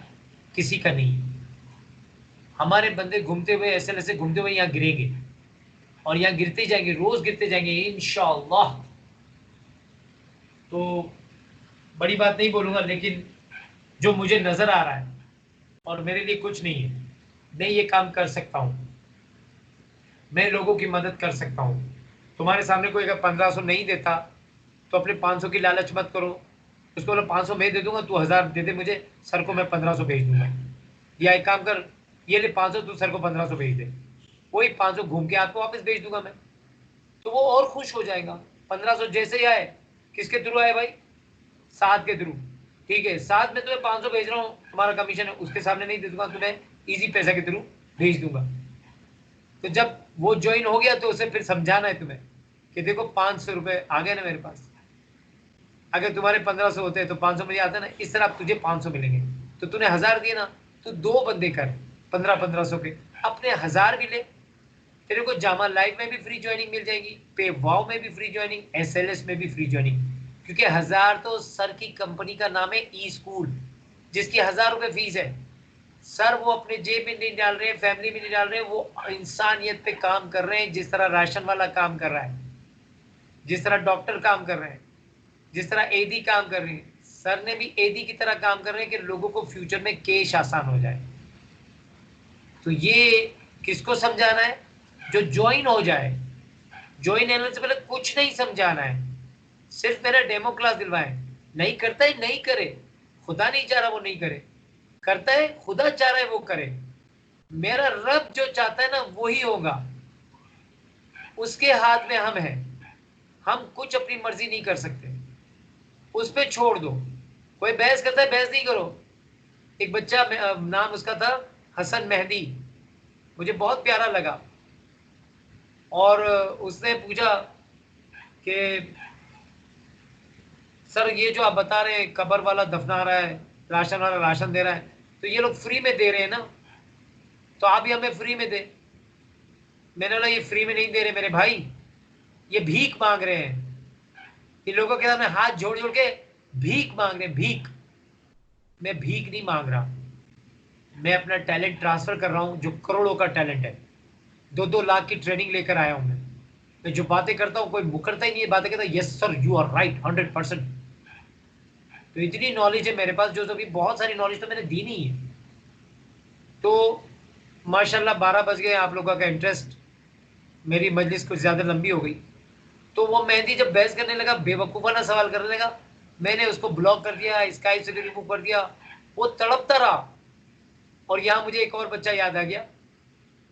किसी का नहीं। हमारे बंदे घूमते हुए SLS से घूमते हुए यहाँ गिरेंगे, और यहाँ गिरते जाएंगे, रोज गिरते जाएंगे इंशाअल्लाह। तो बड़ी बात नहीं बोलूंगा, लेकिन जो मुझे नजर आ रहा है, और मेरे लिए कुछ नहीं है, मैं ये काम कर सकता हूँ, मैं लोगों की मदद कर सकता हूँ। तुम्हारे सामने कोई अगर 1500 नहीं देता तो अपने 500 की लालच मत करो, उसको बोलो 500 मैं दे दूंगा, तू 1000 दे दे मुझे, सर को मैं 1500 भेज दूंगा। या एक काम कर, ये ले 500, तू सर को 1500 भेज दे, वही 500 घूम के आपको वापस भेज दूंगा मैं, तो वो और खुश हो जाएगा। 1500 जैसे ही आए, किसके थ्रू आए भाई? साथ के थ्रू, ठीक है, साथ में तुम्हें 500 भेज रहा हूँ, तुम्हारा कमीशन है, उसके सामने नहीं दे दूंगा, तुम्हें इजी पैसा के थ्रू भेज दूंगा। तो जब वो ज्वाइन हो गया तो उसे फिर समझाना है तुम्हें कि देखो 500 रुपए आ गए ना मेरे पास, अगर तुम्हारे 1500 होते हैं तो 500 मुझे आता ना, इस तरह अब तुझे 500 मिलेंगे। तो तूने 1000 दिए ना, तो 2 बंदे कर 1500 के, अपने 1000 भी ले, तेरे को जामा लाइव में भी फ्री ज्वाइनिंग मिल जाएगी, पे वाव में भी फ्री ज्वाइनिंग, SLS में भी फ्री ज्वाइनिंग। क्योंकि 1000 तो सर की कंपनी का नाम है ई स्कूल, जिसकी 1000 रुपए फीस है। सर वो अपने जेब में नहीं डाल रहे हैं, फैमिली में नहीं डाल रहे हैं, वो इंसानियत पे काम कर रहे हैं, जिस तरह राशन वाला काम कर रहा है, जिस तरह डॉक्टर काम कर रहे हैं, जिस तरह एडी काम कर रही है, सर ने भी एडी की तरह काम कर रहे हैं कि लोगों को फ्यूचर में कैश आसान हो जाए। तो ये किसको समझाना है? जो ज्वाइन हो जाए। ज्वाइन होने से पहले कुछ नहीं समझाना है, सिर्फ मेरा डेमो क्लास दिलवाएं। नहीं करता है नहीं करे, खुदा नहीं चाह रहा वो नहीं करे, करता है खुदा चाह रहा है वो करे। मेरा रब जो चाहता है ना वही होगा, उसके हाथ में हम हैं, हम कुछ अपनी मर्जी नहीं कर सकते, उस पर छोड़ दो। कोई बहस करता है बहस नहीं करो। एक बच्चा, नाम उसका था हसन मेहदी, मुझे बहुत प्यारा लगा, और उसने पूछा कि सर ये जो आप बता रहे हैं कब्र वाला दफना रहा है, राशन वाला राशन दे रहा है, तो ये लोग फ्री में दे रहे हैं ना, तो आप भी हमें फ्री में दे। मैंने बोला ये फ्री में नहीं दे रहे मेरे भाई, ये भीख मांग रहे हैं। इन लोगों के सामने हाथ जोड़ जोड़ के भीख मांग रहे हैं, भीख। मैं भीख नहीं मांग रहा, मैं अपना टैलेंट ट्रांसफर कर रहा हूं, जो करोड़ों का टैलेंट है। 2-2 लाख की ट्रेनिंग लेकर आया हूं मैं जो बातें करता हूं कोई मुकरता ही नहीं है, बातें कहता है yes sir you are right 100%। तो इतनी नॉलेज है मेरे पास, जो अभी बहुत सारी नॉलेज तो मैंने दी नहीं है। तो माशाल्लाह 12 बज गए, आप लोगों का इंटरेस्ट, मेरी मजलिस कुछ ज्यादा लंबी हो गई। तो वो मेहंदी जब बहस करने लगा, बेवकूफाना सवाल करने लगा, मैंने उसको ब्लॉक कर दिया, स्काइप से रिमूव कर दिया, वो तड़पता रहा। और यहाँ मुझे एक और बच्चा याद आ गया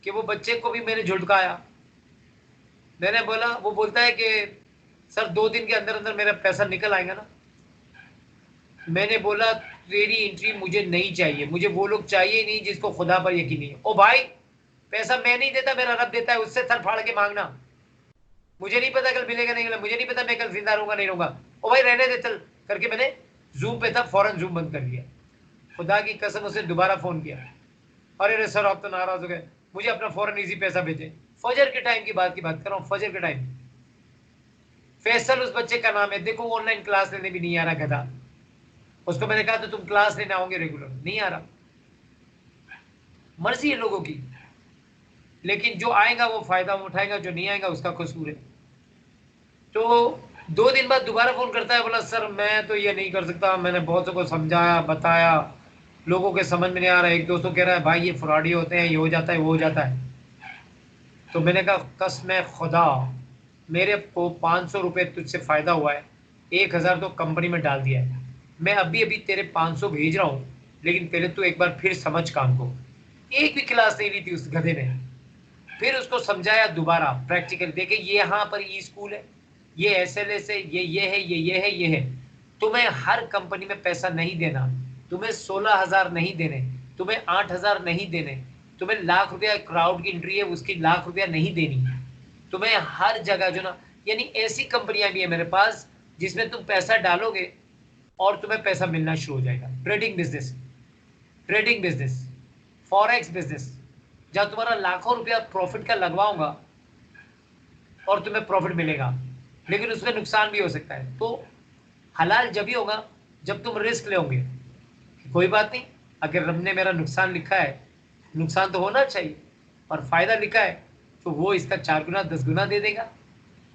कि वो बच्चे को भी मैंने झुटकाया। मैंने बोला, वो बोलता है कि सर 2 दिन के अंदर अंदर मेरा पैसा निकल आएगा ना। मैंने बोला तेरी एंट्री मुझे नहीं चाहिए, मुझे वो लोग चाहिए नहीं जिसको खुदा पर यकीन नहीं है। ओ भाई पैसा मैं नहीं देता, मेरा रब देता है, उससे सर फाड़ के मांगना। मुझे नहीं पता कल मिलेगा नहीं मिलेगा, मुझे नहीं पता मैं कल जिंदा रहूंगा नहीं रहूंगा। ओ भाई रहने दे चल करके मैंने जूम पे था, फौरन जूम बंद कर दिया। खुदा की कसम उसे दोबारा फोन किया, अरे सर आप तो नाराज हो गए, मुझे अपना फौरन इजी पैसा भेजे। फजर के टाइम की बात कर रहा हूँ, फजर के टाइम। फैसल उस बच्चे का नाम है, देखो वो ऑनलाइन क्लास लेने भी नहीं आ रहा गधा। उसको मैंने कहा तो तुम क्लास लेने आओगे रेगुलर, नहीं आ रहा। मर्जी है लोगों की, लेकिन जो आएगा वो फायदा उठाएगा, जो नहीं आएगा उसका कसूर है। तो 2 दिन बाद दोबारा फोन करता है, बोला सर मैं तो ये नहीं कर सकता, मैंने बहुत को समझाया बताया, लोगों के समझ में नहीं आ रहा है। एक दोस्तों कह रहा है भाई ये फ्रॉडी होते हैं, ये हो जाता है वो हो जाता है। तो मैंने कहा कसम खुदा मेरे को 500 रुपये तुझसे फायदा हुआ है, 1000 तो कंपनी में डाल दिया है। मैं अभी अभी तेरे 500 भेज रहा हूँ, लेकिन पहले तू एक बार फिर समझ काम को। एक भी क्लास नहीं ली थी उस गधे ने। फिर उसको समझाया दोबारा प्रैक्टिकल, देखे ये यहाँ पर ई स्कूल है, ये SLS है, ये है, ये है, ये है। तुम्हें हर कंपनी में पैसा नहीं देना, तुम्हें 16,000 नहीं देने, तुम्हें 8,000 नहीं देने, तुम्हें लाख रुपया क्राउड की एंट्री है उसकी लाख रुपया नहीं देनी। तुम्हें हर जगह जो ना, यानी ऐसी कंपनियां भी है मेरे पास जिसमें तुम पैसा डालोगे और तुम्हें पैसा मिलना शुरू हो जाएगा। ट्रेडिंग बिजनेस, फॉरेक्स बिजनेस, जहां तुम्हारा लाखों रुपया प्रॉफिट का लगवाऊंगा और तुम्हें प्रॉफिट मिलेगा, लेकिन उसमें नुकसान भी हो सकता है। तो हलाल जब ही होगा जब तुम रिस्क लोगे। कोई बात नहीं, अगर रब ने मेरा नुकसान लिखा है, नुकसान तो होना चाहिए, और फायदा लिखा है तो वो इसका 4 गुना 10 गुना दे देगा।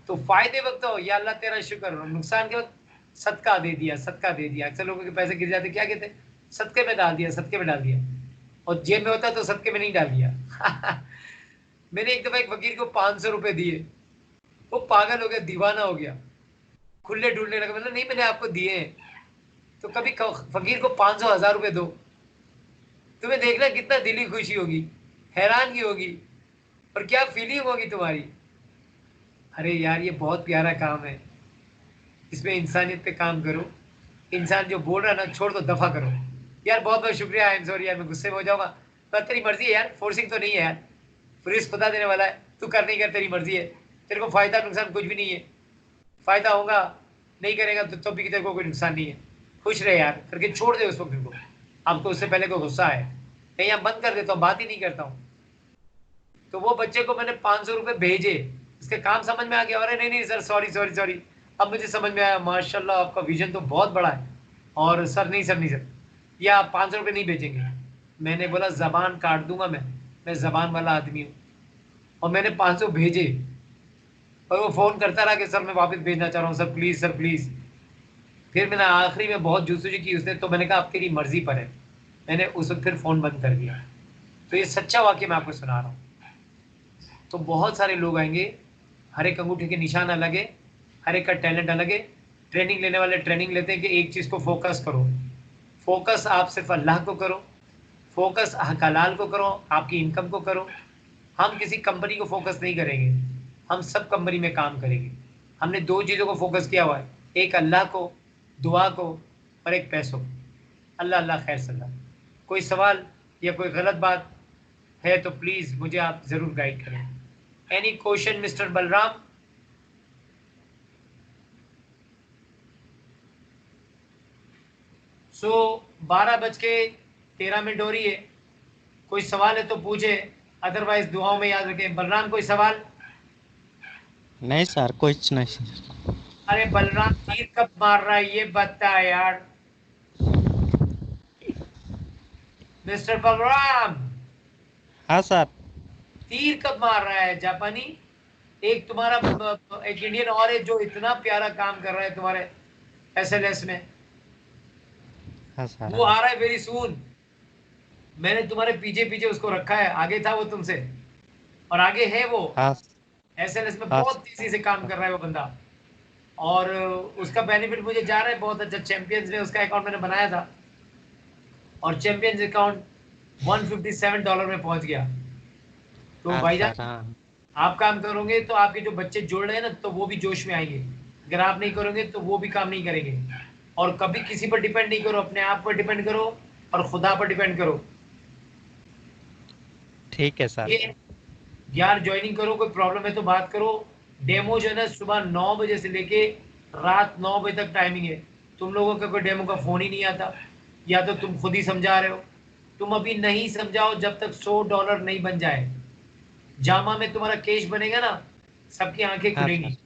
तो फायदे वक्त हो या अल्लाह तेरा शुक्र, नुकसान के वक्त सदका दे दिया, सदका दे दिया। अक्सर लोगों के पैसे गिर जाते, क्या कहते, सदके में डाल दिया, सदके में डाल दिया, और जेब में होता तो सदके में नहीं डाल दिया। मैंने एक दफा एक फकीर को 500 रुपए दिए, वो पागल हो गया, दीवाना हो गया, खुले ढूंढने लगा। मतलब नहीं, मैंने आपको दिए हैं। तो कभी फकीर को 500 1000 रुपए दो, तुम्हें देखना कितना दिली खुशी होगी, हैरानगी होगी, और क्या फीलिंग होगी तुम्हारी। अरे यार, ये बहुत प्यारा काम है, इसमें इंसानियत पे काम करो। इंसान जो बोल रहा है ना, छोड़ दो, दफा करो। यार बहुत बहुत शुक्रिया, आई एम सॉरी यार, मैं गुस्से में हो जाऊंगा, पर तेरी मर्जी है यार, फोर्सिंग तो नहीं है यार, रिस्क खुदा देने वाला है, तू कर नहीं कर तेरी मर्जी है, तेरे को फायदा नुकसान कुछ भी नहीं है। फायदा होगा, नहीं करेगा तो भी तेरे को कोई नुकसान नहीं है। खुश रहे यार, करके छोड़ दे उस वक्त को। आपको उससे पहले कोई गुस्सा है, नहीं, हम बंद कर देता हूँ, बात ही नहीं करता हूँ। तो वो बच्चे को मैंने 500 रुपए भेजे, इसके काम समझ में आ गया। अरे नहीं नहीं सर, सॉरी सॉरी सॉरी, अब मुझे समझ में आया, माशाल्लाह आपका विजन तो बहुत बड़ा है। और सर नहीं सर, नहीं सर, या आप 500 रुपये नहीं भेजेंगे। मैंने बोला जबान काट दूंगा, मैं जबान वाला आदमी हूँ। और मैंने 500 भेजे, और वो फोन करता रहा कि सर मैं वापस भेजना चाह रहा हूँ, सर प्लीज, सर प्लीज। फिर मैंने आखिरी में बहुत जूसूजी की उसने, तो मैंने कहा अब तेरी मर्जी पर है। मैंने उस वक्त फिर फोन बंद कर दिया। तो ये सच्चा वाक्य मैं आपको सुना रहा हूँ। तो बहुत सारे लोग आएंगे, हर एक अंगूठे के निशान अलग है, हर एक का टैलेंट अलग है। ट्रेनिंग लेने वाले ट्रेनिंग लेते हैं कि एक चीज़ को फोकस करो, फोकस आप सिर्फ अल्लाह को करो, फोकस हलाल को करो, आपकी इनकम को करो। हम किसी कंपनी को फोकस नहीं करेंगे, हम सब कंपनी में काम करेंगे। हमने 2 चीज़ों को फोकस किया हुआ है, एक अल्लाह को, दुआ को, और एक पैसों को। अल्लाह अल्लाह खैर सल्ला। कोई सवाल या कोई गलत बात है तो प्लीज़ मुझे आप ज़रूर गाइड करें। Any question mister Balram? So 12:13 हो रही है, कोई सवाल है तो पूछे, अदरवाइज दुआओं में याद रखें। बलराम कोई सवाल? नहीं सर, कुछ नहीं। अरे बलराम तीर कब मार रहा है ये बता यार, मिस्टर बलराम। हाँ सर। तीर कब मार रहा है जापानी? एक तुम्हारा एक इंडियन और है जो इतना प्यारा काम कर रहा है तुम्हारे SLS में। हाँ सर। वो आ रहा है वेरी सून। मैंने तुम्हारे पीछे पीछे उसको रखा है, आगे था वो तुमसे, और आगे है वो। हाँ SLS में हाँ बहुत तेजी से काम कर रहा है वो बंदा, और उसका बेनिफिट मुझे जा रहा है बहुत अच्छा। चैंपियंस में उसका अकाउंट मैंने बनाया था, और चैंपियंस अकाउंट $157 में पहुंच गया। तो हाँ भाईजान, सर। हाँ आप काम करोगे तो आपके जो बच्चे जुड़ रहे हैं ना, तो वो भी जोश में आएंगे। अगर आप नहीं करोगे तो वो भी काम नहीं करेंगे। और कभी किसी पर डिपेंड नहीं करो, अपने आप पर डिपेंड करो और खुदा पर डिपेंड करो। ठीक है सर। ये यार ज्वाइनिंग करो, कोई प्रॉब्लम है तो बात करो। डेमो जो है ना, सुबह 9 बजे से लेके रात 9 बजे तक टाइमिंग है। तुम लोगों का कोई डेमो का फोन ही नहीं आता, या तो तुम खुद ही समझा रहे हो। तुम अभी नहीं समझाओ जब तक $100 नहीं बन जाए। जामा में तुम्हारा केश बनेगा ना, सबकी आंखें हाँ खुलेंगी। सर।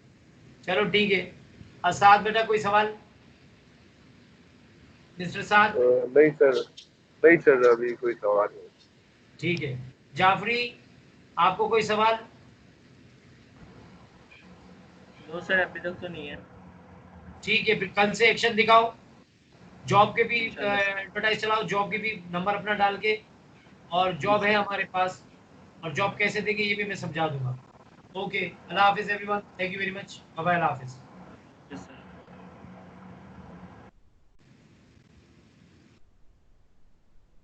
चलो ठीक है। असाद बेटा कोई सवाल? मिस्टर साद? नहीं सर, नहीं सर, अभी कोई सवाल नहीं। ठीक है। जाफरी, आपको कोई सवाल? नो सर, अभी तक तो नहीं है। ठीक है, फिर कल से एक्शन दिखाओ। जॉब के भी इंशाल्लाह सर। एडवर्टाइज चलाओ, जॉब के भी नंबर अपना डाल के। और जॉब है हमारे पास, और जॉब कैसे देंगे ये भी मैं समझा दूंगा। ओके, अल्लाह हाफिज everyone, thank you very much, bye bye, अल्लाह हाफिज।